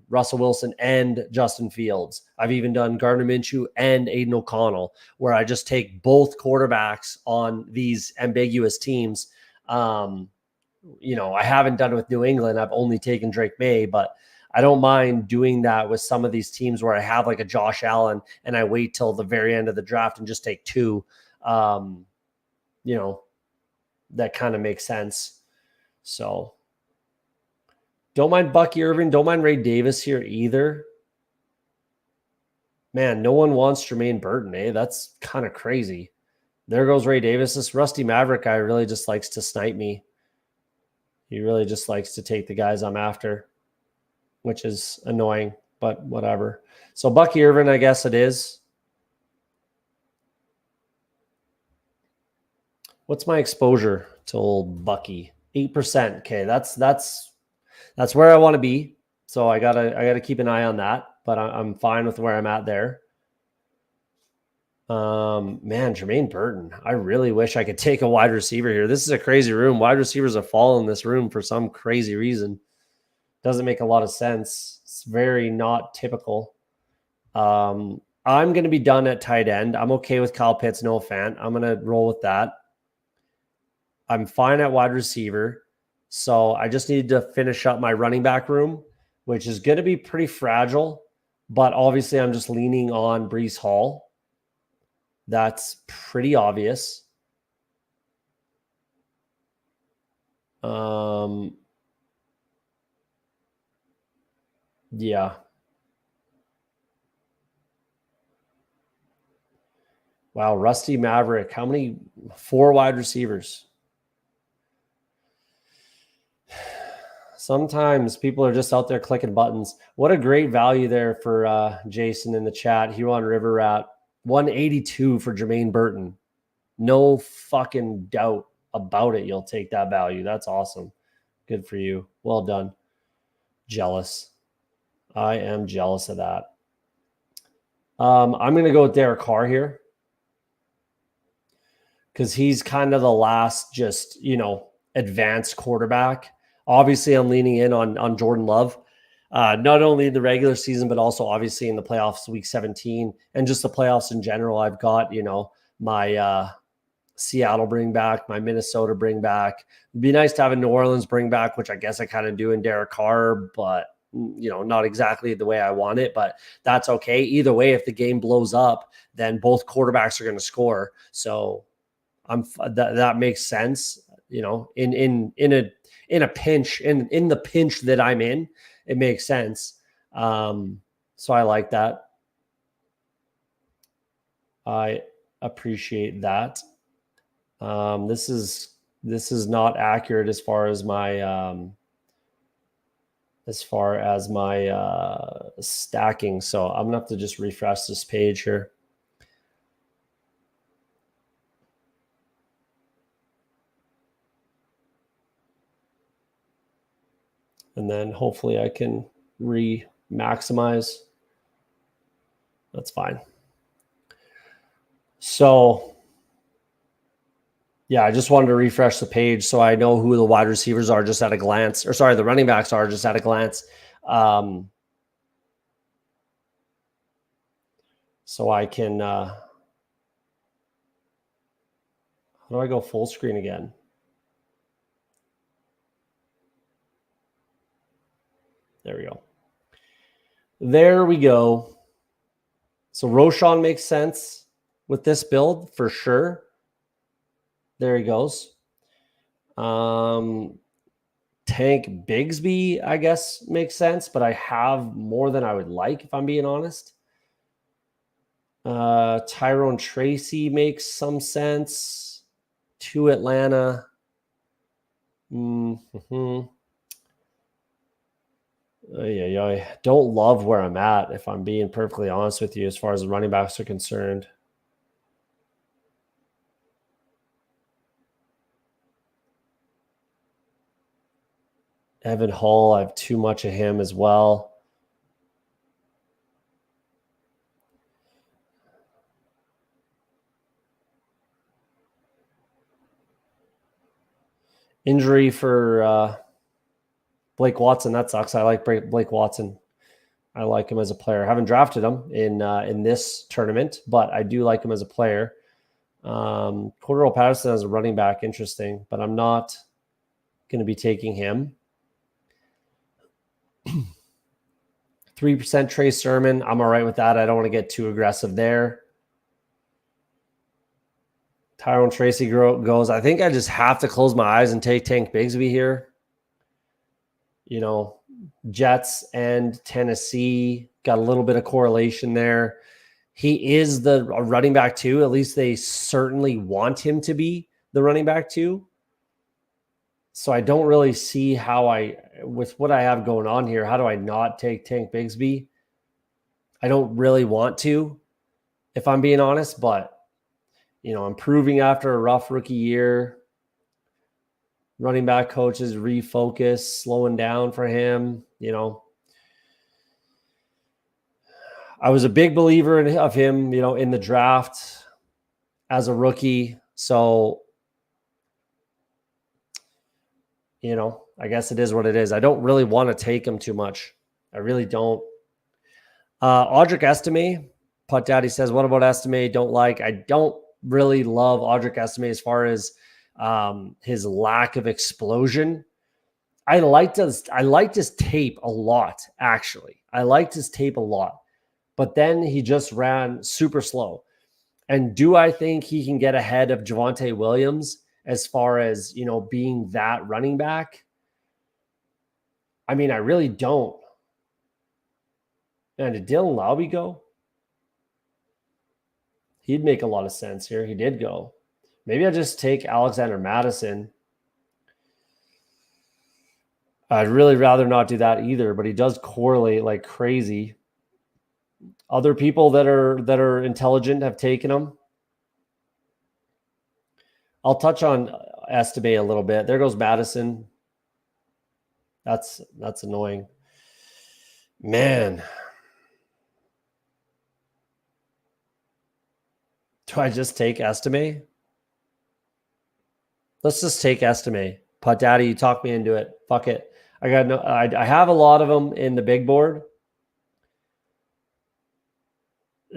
Russell Wilson and Justin Fields. I've even done Gardner Minshew and Aiden O'Connell, where I just take both quarterbacks on these ambiguous teams. I haven't done it with New England. I've only taken Drake May, but I don't mind doing that with some of these teams where I have like a Josh Allen and I wait till the very end of the draft and just take 2. That kind of makes sense. So don't mind Bucky Irving. Don't mind Ray Davis here either. Man, no one wants Jermaine Burton, eh? That's kind of crazy. There goes Ray Davis. This Rusty Maverick guy really just likes to snipe me. He really just likes to take the guys I'm after, which is annoying, but whatever. So Bucky Irvin, I guess it is. What's my exposure to old Bucky? 8%. Okay, that's where I want to be. So I gotta keep an eye on that, but I'm fine with where I'm at there. Man, Jermaine Burton. I really wish I could take a wide receiver here. This is a crazy room. Wide receivers have fallen in this room for some crazy reason. Doesn't make a lot of sense. It's very not typical. I'm going to be done at tight end. I'm okay with Kyle Pitts, Noah Fant. I'm going to roll with that. I'm fine at wide receiver. So I just need to finish up my running back room, which is going to be pretty fragile. But obviously, I'm just leaning on Breece Hall. That's pretty obvious. Yeah. Wow, Rusty Maverick. How many? 4 wide receivers. Sometimes people are just out there clicking buttons. What a great value there for Jason in the chat. Huron River Rat. 182 for Jermaine Burton. No fucking doubt about it. You'll take that value. That's awesome. Good for you. Well done. Jealous. I am jealous of that. I'm going to go with Derek Carr here because he's kind of the last just, advanced quarterback. Obviously, I'm leaning in on Jordan Love, not only in the regular season, but also obviously in the playoffs, week 17, and just the playoffs in general. I've got, my Seattle bring back, my Minnesota bring back. It'd be nice to have a New Orleans bring back, which I guess I kind of do in Derek Carr, but not exactly the way I want it, but that's okay. Either way, if the game blows up, then both quarterbacks are going to score. So that makes sense. You know, in a pinch, in the pinch that I'm in, it makes sense. So I like that. I appreciate that. This is not accurate as far as my stacking. So I'm gonna have to just refresh this page here. And then hopefully I can maximize. That's fine. So yeah, I just wanted to refresh the page so I know who the wide receivers are just at a glance, or sorry, the running backs are just at a glance. So I can, how do I go full screen again? There we go. There we go. So Roshan makes sense with this build for sure. There he goes. Tank Bigsby, I guess, makes sense, but I have more than I would like, if I'm being honest. Tyrone Tracy makes some sense. To Atlanta. I don't love where I'm at, if I'm being perfectly honest with you, as far as the running backs are concerned. Evan Hull, I have too much of him as well. Injury for Blake Watson. That sucks. I like Blake Watson. I like him as a player. I haven't drafted him in this tournament, but I do like him as a player. Cordero Patterson as a running back, interesting, but I'm not going to be taking him. 3% Trey Sermon. I'm all right with that. I don't want to get too aggressive there. Tyrone Tracy goes. I think I just have to close my eyes and take Tank Bigsby here. You know, Jets and Tennessee got a little bit of correlation there. He is the running back too. At least they certainly want him to be the running back too. So I don't really see how with what I have going on here, how do I not take Tank Bigsby? I don't really want to, if I'm being honest, but you know, improving after a rough rookie year. Running back coaches refocus, slowing down for him. You know, I was a big believer of him, you know, in the draft as a rookie. So, you know, I guess it is what it is. I don't really want to take him too much. I really don't. Audric Estime, Putt Daddy says, what about Estime? Don't like. I don't really love Audric Estime as far as his lack of explosion. I liked his tape a lot, actually. I liked his tape a lot. But then he just ran super slow. And do I think he can get ahead of Javonte Williams as far as, you know, being that running back? I mean, I really don't. And did Dylan Lowry go? He'd make a lot of sense here. He did go. Maybe I just take Alexander Madison. I'd really rather not do that either, but he does correlate like crazy. Other people that are intelligent have taken him. I'll touch on Estime a little bit. There goes Madison. That's annoying. Man. Do I just take Estime? Let's just take Estime. Putt Daddy, you talked me into it. Fuck it. I have a lot of them in the big board.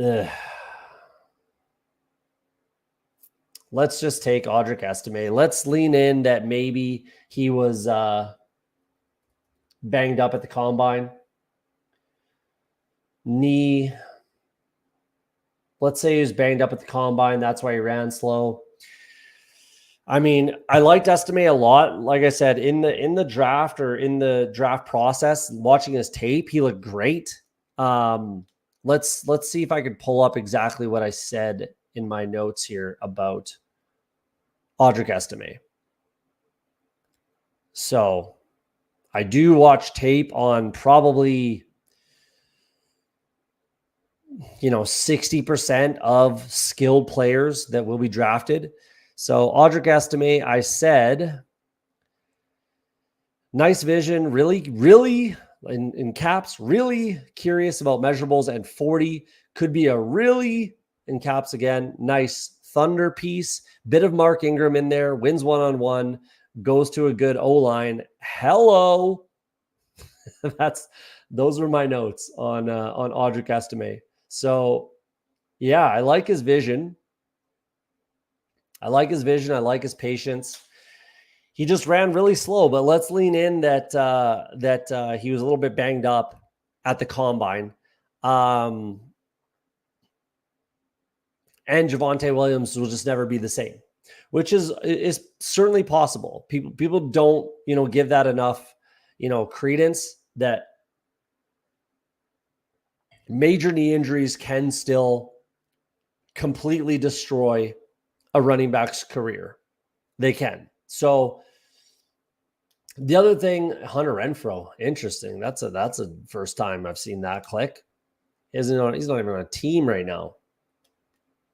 Ugh. Let's just take Audric Estime. Let's lean in that maybe he was banged up at the combine. Knee. Let's say he was banged up at the combine. That's why he ran slow. I mean, I liked Estime a lot. Like I said, in the draft or in the draft process, watching his tape, he looked great. Let's see if I could pull up exactly what I said in my notes here about Audric Estime. So I do watch tape on probably 60% of skilled players that will be drafted. So Audric Estime, I said, nice vision, really in caps, really curious about measurables, and 40 could be a really, in caps again, nice thunder piece. Bit of Mark Ingram in there, wins one-on-one, goes to a good O-line. Hello. Those were my notes on Audric Estime. So yeah, I like his vision. I like his patience. He just ran really slow, but let's lean in that he was a little bit banged up at the combine. And Javonte Williams will just never be the same, which is certainly possible. People don't, give that enough, credence that major knee injuries can still completely destroy a running back's career. They can. So the other thing, Hunter Renfrow, interesting. That's a first time I've seen that click. He's not even on a team right now.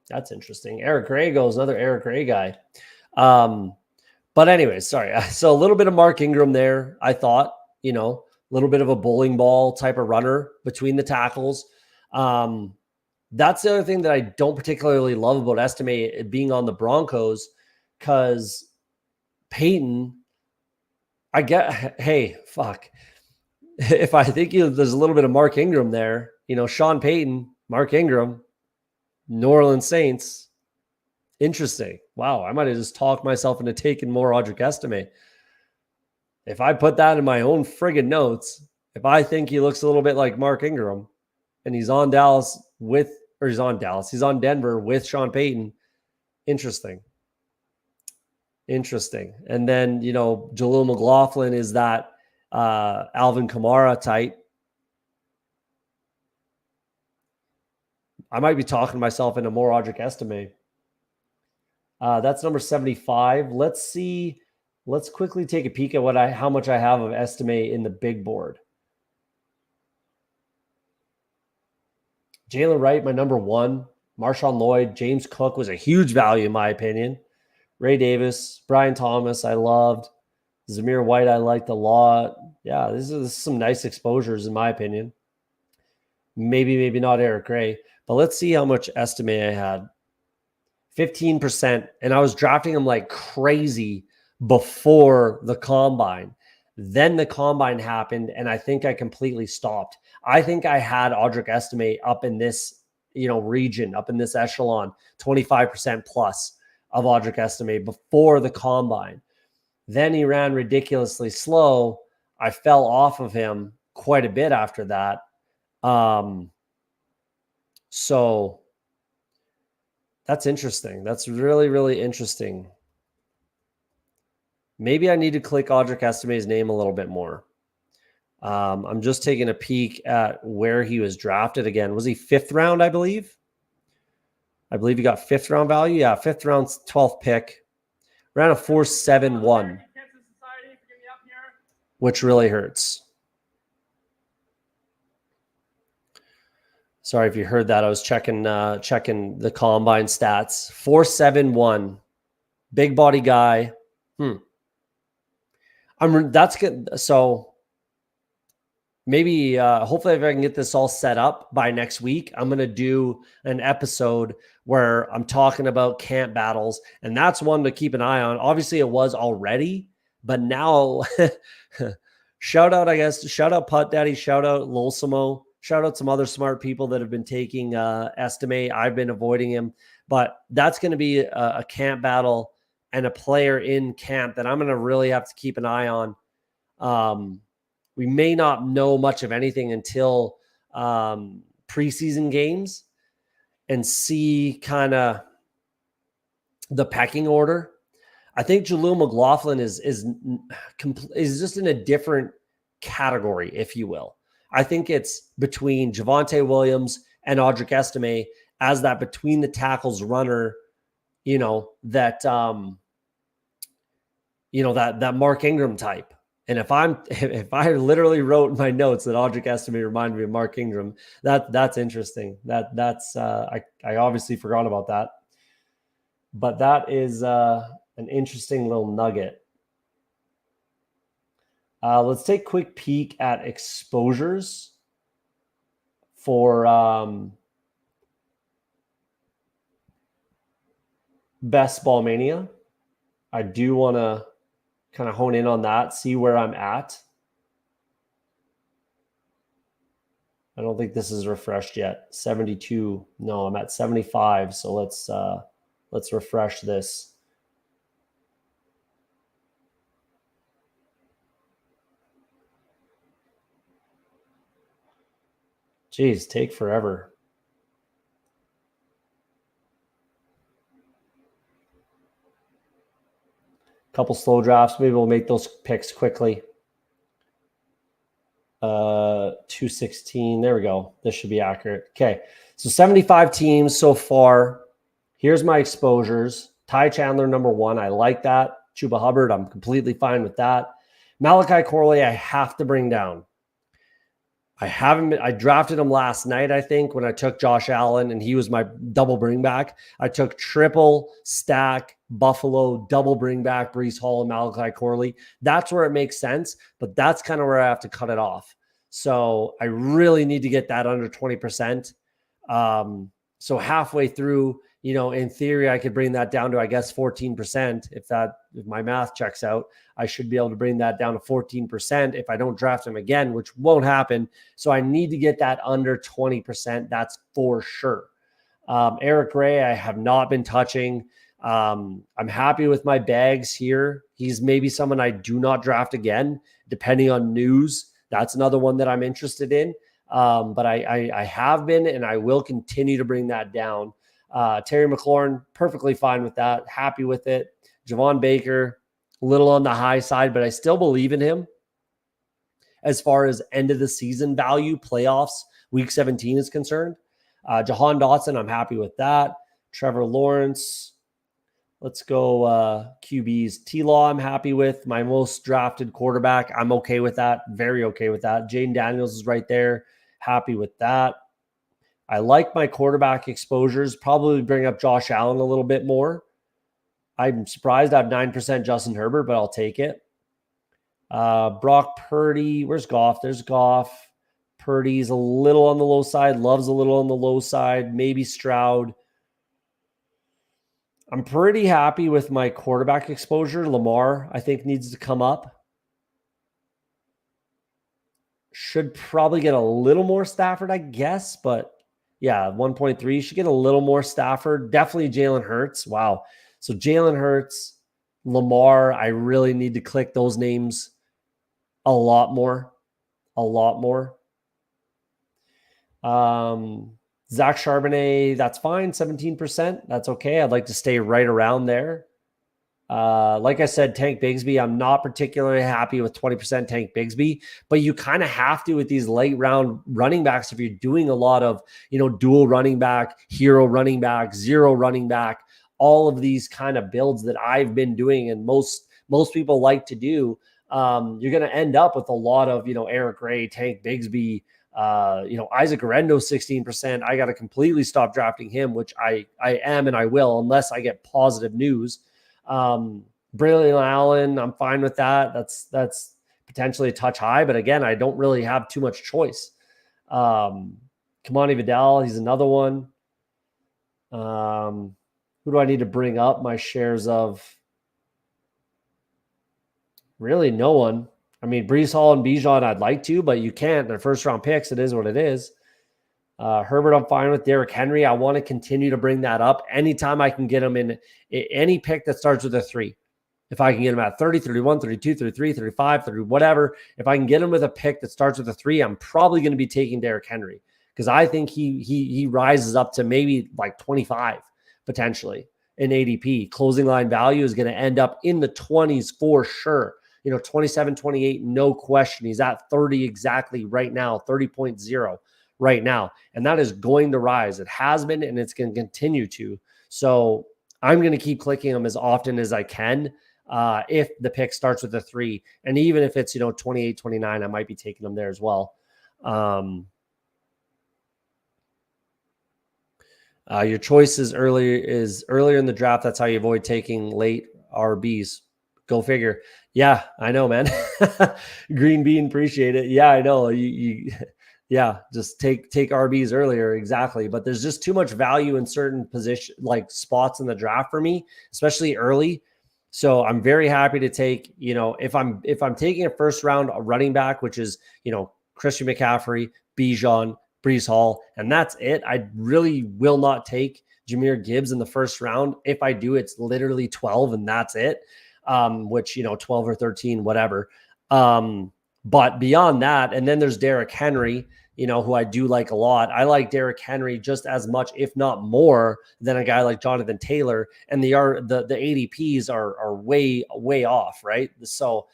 That's interesting. Eric Gray goes, another Eric Gray guy. But anyways, sorry. So a little bit of Mark Ingram there, I thought, a little bit of a bowling ball type of runner between the tackles. That's the other thing that I don't particularly love about Estime being on the Broncos, because Peyton, hey, fuck. If I think there's a little bit of Mark Ingram there, Sean Payton, Mark Ingram, New Orleans Saints. Interesting. Wow, I might have just talked myself into taking more Audric Estime. If I put that in my own friggin' notes, if I think he looks a little bit like Mark Ingram and he's on Denver with Sean Payton, interesting. And then, Jaleel McLaughlin is that Alvin Kamara type. I might be talking myself into more Audric Estime. That's number 75. Let's see. Let's quickly take a peek at how much I have of Estime in the big board. Jalen Wright, my number 1. Marshawn Lloyd, James Cook was a huge value in my opinion. Ray Davis, Brian Thomas, I loved. Zamir White, I liked a lot. Yeah, this is some nice exposures in my opinion. Maybe not Eric Gray, but let's see how much Estime I had. 15%, and I was drafting him like crazy before the combine. Then the combine happened, and I think I completely stopped. I think I had Audric Estime up in this, region, up in this echelon, 25% plus of Audric Estime before the combine. Then he ran ridiculously slow. I fell off of him quite a bit after that. So that's interesting. That's really, really interesting. Maybe I need to click Audric Estime's name a little bit more. I'm just taking a peek at where he was drafted again. Was he 5th round, I believe? I believe he got 5th round value. Yeah, 5th round, 12th pick. Ran a 4.71, which really hurts. Sorry if you heard that. I was checking the combine stats. 4.71, big body guy. That's good. So maybe hopefully if I can get this all set up by next week, I'm going to do an episode where I'm talking about camp battles, and that's one to keep an eye on. Obviously it was already, but now shout out Putt Daddy, shout out Lolsimo, shout out some other smart people that have been taking Estime. I've been avoiding him, but that's going to be a camp battle and a player in camp that I'm going to really have to keep an eye on. We may not know much of anything until preseason games and see kind of the pecking order. I think Jaleel McLaughlin is just in a different category, if you will. I think it's between Javonte Williams and Audric Estime as that between the tackles runner, that Mark Ingram type. And if I literally wrote in my notes that Audric Estime reminded me of Mark Ingram, that's interesting. That's I obviously forgot about that, but that is an interesting little nugget. Let's take a quick peek at exposures for Best Ball Mania. I do want to kind of hone in on that, see where I'm at. I don't think this is refreshed yet. 72. No, I'm at 75. So let's refresh this. Jeez, take forever. Couple slow drafts. Maybe we'll make those picks quickly. 216. There we go. This should be accurate. Okay. So 75 teams so far. Here's my exposures. Ty Chandler, number 1. I like that. Chuba Hubbard, I'm completely fine with that. Malachi Corley, I have to bring down. I drafted him last night, I think, when I took Josh Allen, and he was my double bring back. I took triple stack Buffalo, double bring back Breece Hall and Malachi Corley. That's where it makes sense, but that's kind of where I have to cut it off. So I really need to get that under 20%. So halfway through, in theory, I could bring that down to, I guess, 14%. If my math checks out, I should be able to bring that down to 14% if I don't draft him again, which won't happen. So I need to get that under 20%. That's for sure. Eric Gray, I have not been touching. I'm happy with my bags here. He's maybe someone I do not draft again, depending on news. That's another one that I'm interested in. But I have been, and I will continue to bring that down. Terry McLaurin, perfectly fine with that. Happy with it. Javon Baker, a little on the high side, but I still believe in him as far as end of the season value, playoffs, week 17 is concerned. Jahan Dotson, I'm happy with that. Trevor Lawrence. Let's go QBs. T-Law, I'm happy with. My most drafted quarterback, I'm okay with that. Very okay with that. Jaden Daniels is right there. Happy with that. I like my quarterback exposures. Probably bring up Josh Allen a little bit more. I'm surprised I have 9% Justin Herbert, but I'll take it. Brock Purdy. Where's Goff? There's Goff. Purdy's a little on the low side. Love's a little on the low side. Maybe Stroud. I'm pretty happy with my quarterback exposure. Lamar, I think, needs to come up. Should probably get a little more Stafford, I guess, but yeah, 1.3. Should get a little more Stafford. Definitely Jalen Hurts. Wow. So Jalen Hurts, Lamar, I really need to click those names a lot more. A lot more. Zach Charbonnet, that's fine. 17%. That's okay. I'd like to stay right around there. Like I said, Tank Bigsby, I'm not particularly happy with 20% Tank Bigsby, but you kind of have to with these late round running backs if you're doing a lot of, dual running back, hero running back, zero running back, all of these kind of builds that I've been doing and most people like to do. You're going to end up with a lot of, Eric Gray, Tank Bigsby, Isaac Guerrero, 16%. I got to completely stop drafting him, which I am and I will unless I get positive news. Braylon Allen, I'm fine with that. That's potentially a touch high, but again, I don't really have too much choice. Kamani Vidal, he's another one. Who do I need to bring up my shares of? Really no one. I mean, Breece Hall and Bijan, I'd like to, but you can't. They're first round picks. It is what it is. Herbert, I'm fine with. Derrick Henry, I want to continue to bring that up. Anytime I can get him in any pick that starts with a 3. If I can get him at 30, 31, 32, 33, 35, 30, whatever. If I can get him with a pick that starts with a 3, I'm probably going to be taking Derrick Henry because I think he rises up to maybe like 25 potentially in ADP. Closing line value is going to end up in the 20s for sure. 27, 28, no question. He's at 30 exactly right now, 30.0 right now. And that is going to rise. It has been, and it's going to continue to. So I'm going to keep clicking him as often as I can. If the pick starts with a 3, and even if it's, 28, 29, I might be taking them there as well. Your choice is earlier in the draft. That's how you avoid taking late RBs. Go figure. Yeah, I know, man. Green Bean, appreciate it. Yeah, I know. Yeah, just take RBs earlier. Exactly. But there's just too much value in certain position, like spots in the draft for me, especially early. So I'm very happy to take, if I'm taking a first round running back, which is, Christian McCaffrey, Bijan, Breece Hall, and that's it. I really will not take Jahmyr Gibbs in the first round. If I do, it's literally 12 and that's it. Which, 12 or 13, whatever. But beyond that, and then there's Derrick Henry, who I do like a lot. I like Derrick Henry just as much, if not more, than a guy like Jonathan Taylor. And the ADPs are way, way off, right? So,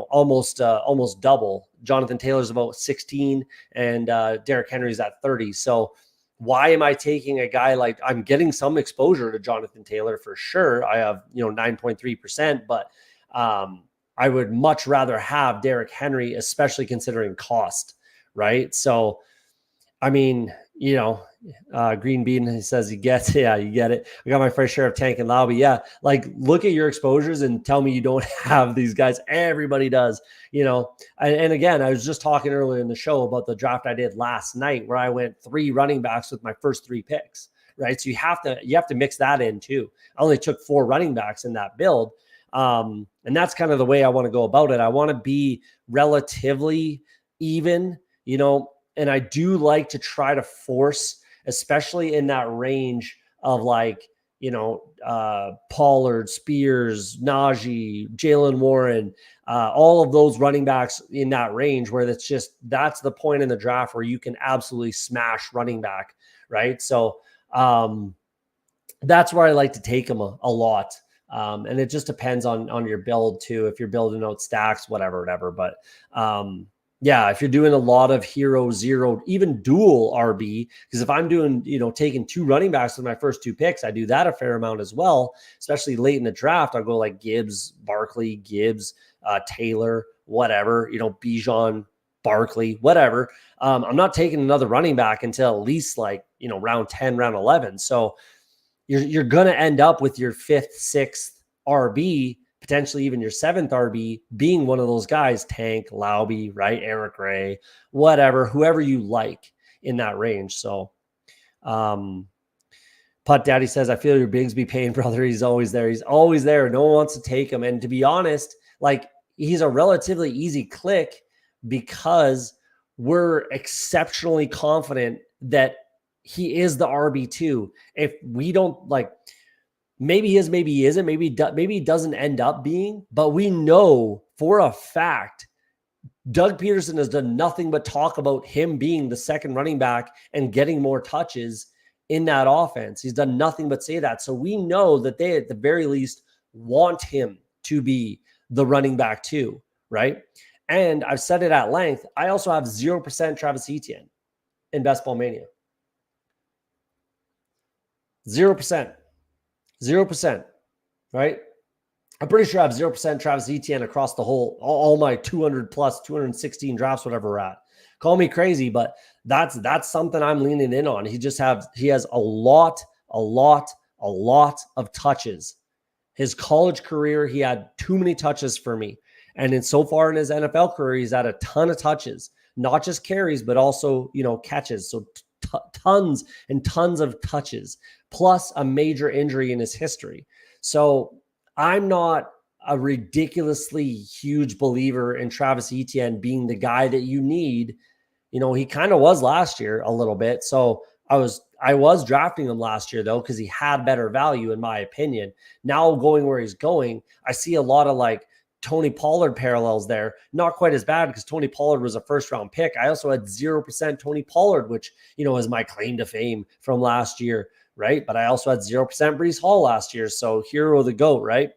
almost double. Jonathan Taylor's about 16 and Derrick Henry's at 30. So why am I taking a guy like, I'm getting some exposure to Jonathan Taylor for sure. I have, 9.3%, but I would much rather have Derrick Henry, especially considering cost, right? So, I mean, Green Bean, he says you get it. I got my fair share of Tank and Lobby. Yeah. Like, look at your exposures and tell me you don't have these guys. Everybody does, and again, I was just talking earlier in the show about the draft I did last night where I went 3 running backs with my first 3 picks, right? So you have to mix that in too. I only took 4 running backs in that build. And that's kind of the way I want to go about it. I want to be relatively even, and I do like to try to force, especially in that range of like, Pollard, Spears, Najee, Jalen Warren, all of those running backs in that range where that's the point in the draft where you can absolutely smash running back, right? So that's where I like to take them a lot. And it just depends on your build too. If you're building out stacks, whatever. But yeah, if you're doing a lot of hero, zero, even dual RB, because if I'm doing, taking 2 running backs with my first 2 picks, I do that a fair amount as well, especially late in the draft. I'll go like Gibbs, Barkley, Gibbs, Taylor, whatever, Bijan, Barkley, whatever. I'm not taking another running back until at least like, round 10, round 11. So you're going to end up with your 5th, 6th RB, potentially even your 7th RB being one of those guys, Tank, Lauby, right? Eric Ray, whatever, whoever you like in that range. So Putt Daddy says, I feel your Bigsby pain, brother. He's always there. He's always there. No one wants to take him. And to be honest, like, he's a relatively easy click because we're exceptionally confident that he is the RB2. If we don't like, maybe he is, maybe he isn't, maybe he doesn't end up being, but we know for a fact Doug Peterson has done nothing but talk about him being the second running back and getting more touches in that offense. He's done nothing but say that. So we know that they at the very least want him to be the running back too, right? And I've said it at length. I also have 0% Travis Etienne in Best Ball Mania. 0%, right? I'm pretty sure I have 0% Travis Etienne across the whole, all my 200 plus 216 drafts, whatever we're at. Call me crazy, but that's something I'm leaning in on. He has a lot of touches. His college career, he had too many touches for me. And so far in his NFL career, he's had a ton of touches, not just carries, but also, catches. So tons and tons of touches, plus a major injury in his history. So I'm not a ridiculously huge believer in Travis Etienne being the guy that you need. He kind of was last year a little bit. So I was drafting him last year though, because he had better value in my opinion. Now going where he's going, I see a lot of like Tony Pollard parallels there. Not quite as bad because Tony Pollard was a first round pick. I also had 0% Tony Pollard, which, is my claim to fame from last year. right? But I also had 0% Breece Hall last year. So hero the GOAT, right?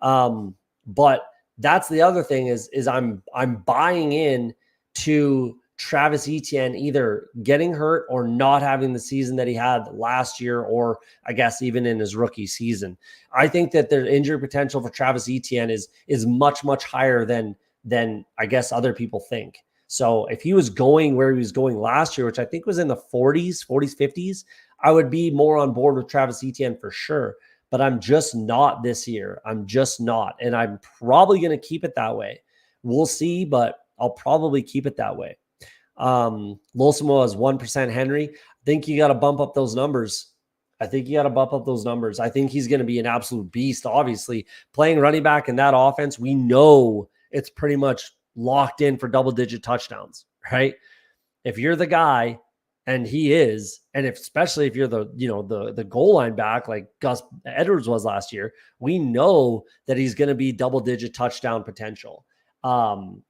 But that's the other thing is I'm buying in to Travis Etienne either getting hurt or not having the season that he had last year, or I guess even in his rookie season. I think that the injury potential for Travis Etienne is much, much higher than I guess other people think. So if he was going where he was going last year, which I think was in the 40s, 50s, I would be more on board with Travis Etienne for sure. But I'm just not this year. I'm just not. And I'm probably going to keep it that way. We'll see, but I'll probably keep it that way. Losimo has 1% Henry. I think you got to bump up those numbers. I think he's going to be an absolute beast. Obviously, playing running back in that offense, we know it's pretty much locked in for double-digit touchdowns, right? If you're the guy, and he is, and especially if you're the goal line back like Gus Edwards was last year, we know that he's going to be double-digit touchdown potential. And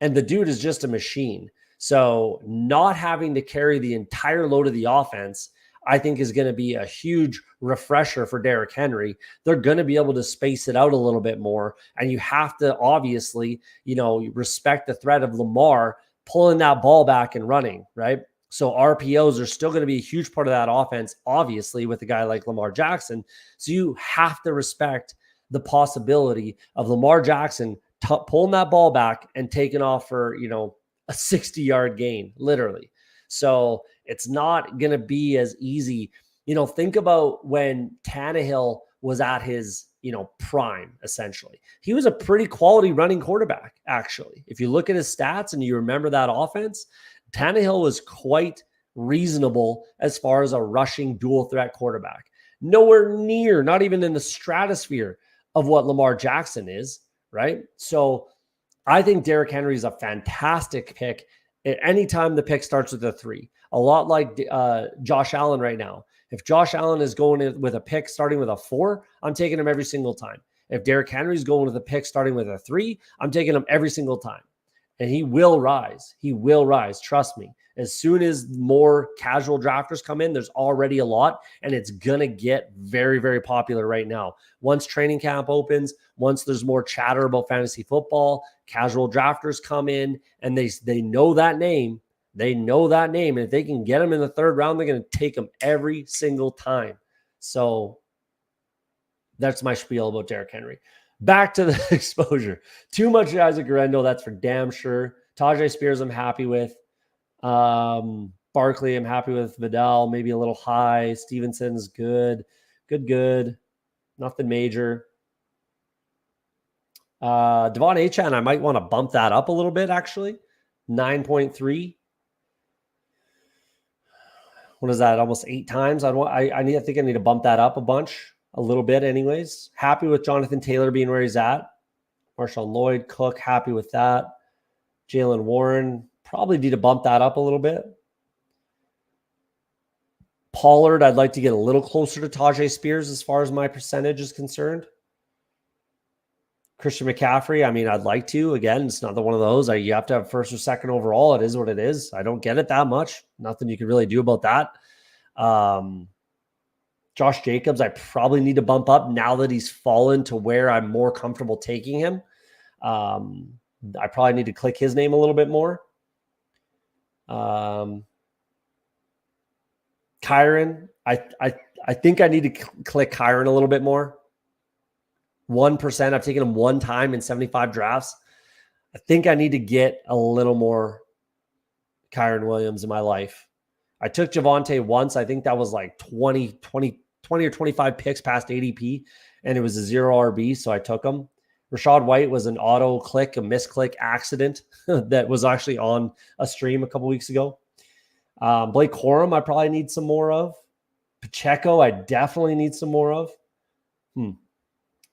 the dude is just a machine. So not having to carry the entire load of the offense, I think is going to be a huge refresher for Derrick Henry. They're going to be able to space it out a little bit more. And you have to obviously, respect the threat of Lamar pulling that ball back and running, right? So RPOs are still going to be a huge part of that offense, obviously, with a guy like Lamar Jackson. So you have to respect the possibility of Lamar Jackson pulling that ball back and taking off for, a 60-yard gain, literally. So it's not going to be as easy. Think about when Tannehill was at his, prime, essentially. He was a pretty quality running quarterback, actually. If you look at his stats and you remember that offense, Tannehill was quite reasonable as far as a rushing dual threat quarterback. Nowhere near, not even in the stratosphere of what Lamar Jackson is, right? So I think Derrick Henry is a fantastic pick at any time the pick starts with a 3. A lot like Josh Allen right now. If Josh Allen is going with a pick starting with a 4, I'm taking him every single time. If Derrick Henry is going with a pick starting with a 3, I'm taking him every single time. And he will rise. He will rise. Trust me. As soon as more casual drafters come in, there's already a lot, and it's going to get very, very popular right now. Once training camp opens, once there's more chatter about fantasy football, casual drafters come in, and they know that name. They know that name. And if they can get him in the 3rd round, they're going to take him every single time. So that's my spiel about Derrick Henry. Back to the exposure. Too much Isaac Guerrero, that's for damn sure. Tajay Spears, I'm happy with. Barkley, I'm happy with. Vidal, maybe a little high. Stevenson's good. Good. Nothing major. Devon Achane, I might want to bump that up a little bit, actually. 9.3. What is that? Almost 8 times. I think I need to bump that up a bunch. A little bit anyways. Happy with Jonathan Taylor being where he's at. Marshawn Lloyd, Cook, happy with that. Jaylen Warren, probably need to bump that up a little bit. Pollard, I'd like to get a little closer to Tajay Spears as far as my percentage is concerned. Christian McCaffrey, I'd like to. Again, it's not one of those. You have to have 1st or 2nd overall. It is what it is. I don't get it that much. Nothing you can really do about that. Josh Jacobs, I probably need to bump up now that he's fallen to where I'm more comfortable taking him. I probably need to click his name a little bit more. Kyron, I think I need to click Kyron a little bit more. 1%. I've taken him 1 time in 75 drafts. I think I need to get a little more Kyron Williams in my life. I took Javonte once. I think that was like 20 or 25 picks past ADP, and it was a 0 RB, so I took him. Rachaad White was an auto click, a misclick accident that was actually on a stream a couple weeks ago. Blake Corum, I probably need some more of. Pacheco, I definitely need some more of.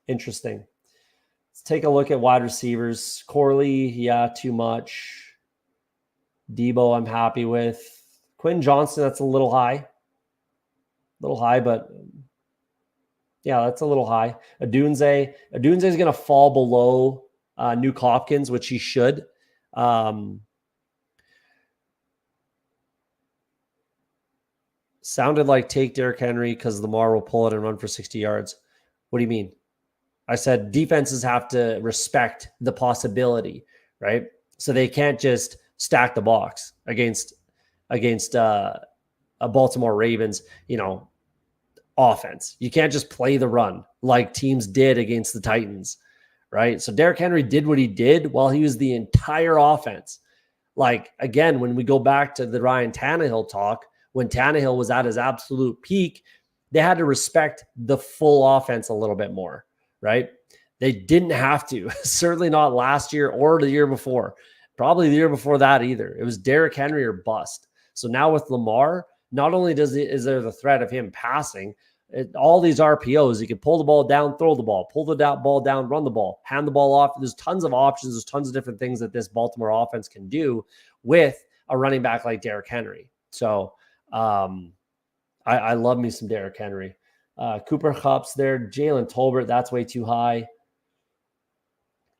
Interesting. Let's take a look at wide receivers. Corley, yeah, too much. Debo, I'm happy with. Quinn Johnson, that's a little high. But yeah, that's a little high. Adunze is going to fall below Nuke Hopkins, which he should. Sounded like take Derrick Henry because Lamar will pull it and run for 60 yards. What do you mean? I said defenses have to respect the possibility, right? So they can't just stack the box against a Baltimore Ravens, offense. You can't just play the run like teams did against the Titans, right? So Derrick Henry did what he did while he was the entire offense. Like, again, when we go back to the Ryan Tannehill talk, when Tannehill was at his absolute peak, they had to respect the full offense a little bit more, right? They didn't have to. Certainly not last year or the year before. Probably the year before that either. It was Derrick Henry or bust. So now with Lamar, not only is there the threat of him passing, all these RPOs, he can pull the ball down, throw the ball, pull the ball down, run the ball, hand the ball off. There's tons of options. There's tons of different things that this Baltimore offense can do with a running back like Derrick Henry. So I love me some Derrick Henry. Cooper Kupp's there. Jalen Tolbert, that's way too high.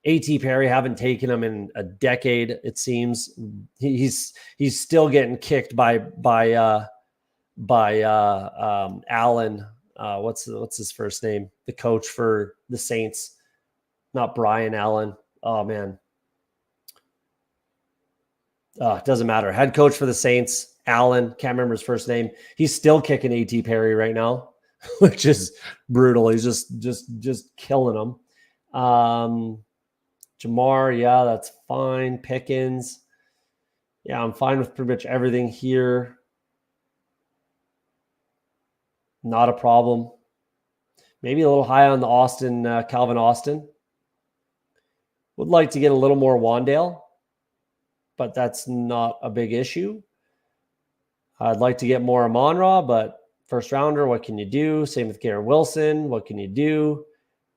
A.T. Perry, haven't taken him in a decade, it seems. He's still getting kicked by Allen. What's his first name? The coach for the Saints. Not Brian Allen. Oh, man. It doesn't matter. Head coach for the Saints, Allen. Can't remember his first name. He's still kicking A.T. Perry right now, which is brutal. He's just killing him. Jamar, yeah, that's fine. Pickens. Yeah, I'm fine with pretty much everything here. Not a problem. Maybe a little high on the Calvin Austin. Would like to get a little more Wandale, but that's not a big issue. I'd like to get more Amon-Ra, but first rounder, what can you do? Same with Garrett Wilson. What can you do?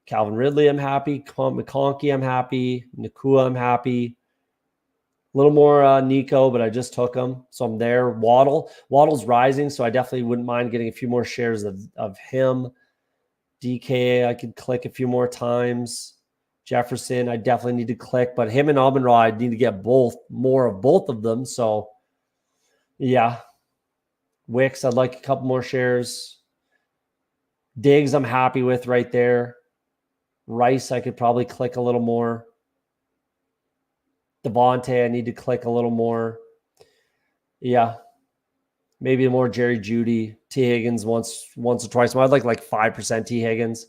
Calvin Ridley, I'm happy. McConkey, I'm happy. Nakua, I'm happy. A little more Nico, but I just took him, so I'm there. Waddle's rising, so I definitely wouldn't mind getting a few more shares of him. DK, I could click a few more times. Jefferson, I definitely need to click, but him and Amon-Ra, I need to get more of both of them. So, yeah. Wicks, I'd like a couple more shares. Diggs, I'm happy with right there. Rice, I could probably click a little more. Devontae, I need to click a little more. Yeah. Maybe more Jerry Jeudy. T. Higgins once or twice. I'd like 5% T. Higgins.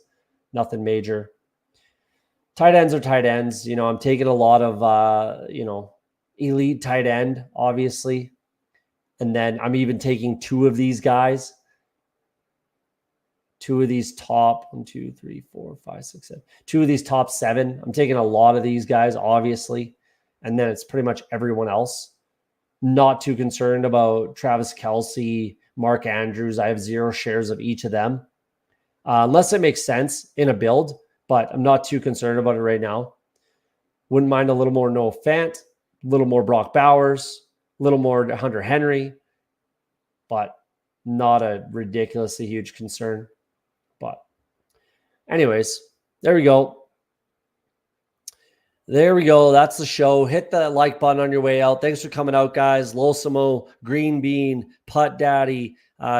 Nothing major. Tight ends are tight ends. I'm taking a lot of, elite tight end, obviously. And then I'm even taking two of these guys. Two of these top 1, 2, 3, 4, 5, 6, 7. Two of these top 7. I'm taking a lot of these guys, obviously. And then it's pretty much everyone else. Not too concerned about Travis Kelce, Mark Andrews. I have 0 shares of each of them. Unless it makes sense in a build, but I'm not too concerned about it right now. Wouldn't mind a little more Noah Fant, a little more Brock Bowers, a little more Hunter Henry, but not a ridiculously huge concern. But anyways, there we go. There we go. That's the show. Hit that like button on your way out. Thanks for coming out, guys. Losimo, Green Bean, Putt Daddy,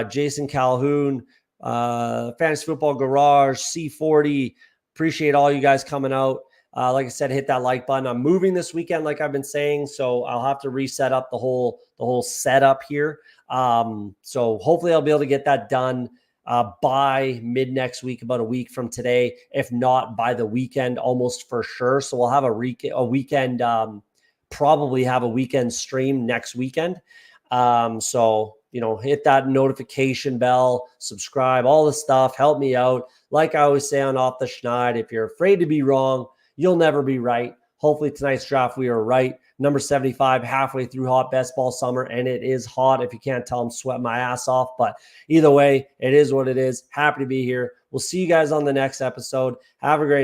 Jason Calhoun, Fantasy Football Garage, C40. Appreciate all you guys coming out. Like I said, hit that like button. I'm moving this weekend, like I've been saying, so I'll have to reset up the whole setup here. So hopefully I'll be able to get that done by mid next week, about a week from today, if not by the weekend, almost for sure. So we'll have a weekend, probably have a weekend stream next weekend. So, hit that notification bell, subscribe, all the stuff, help me out. Like I always say on Off the Schneid, if you're afraid to be wrong, you'll never be right. Hopefully tonight's draft, we are right. Number 75, halfway through hot best ball summer, and it is hot. If you can't tell, I'm sweating my ass off. But either way, it is what it is. Happy to be here. We'll see you guys on the next episode. Have a great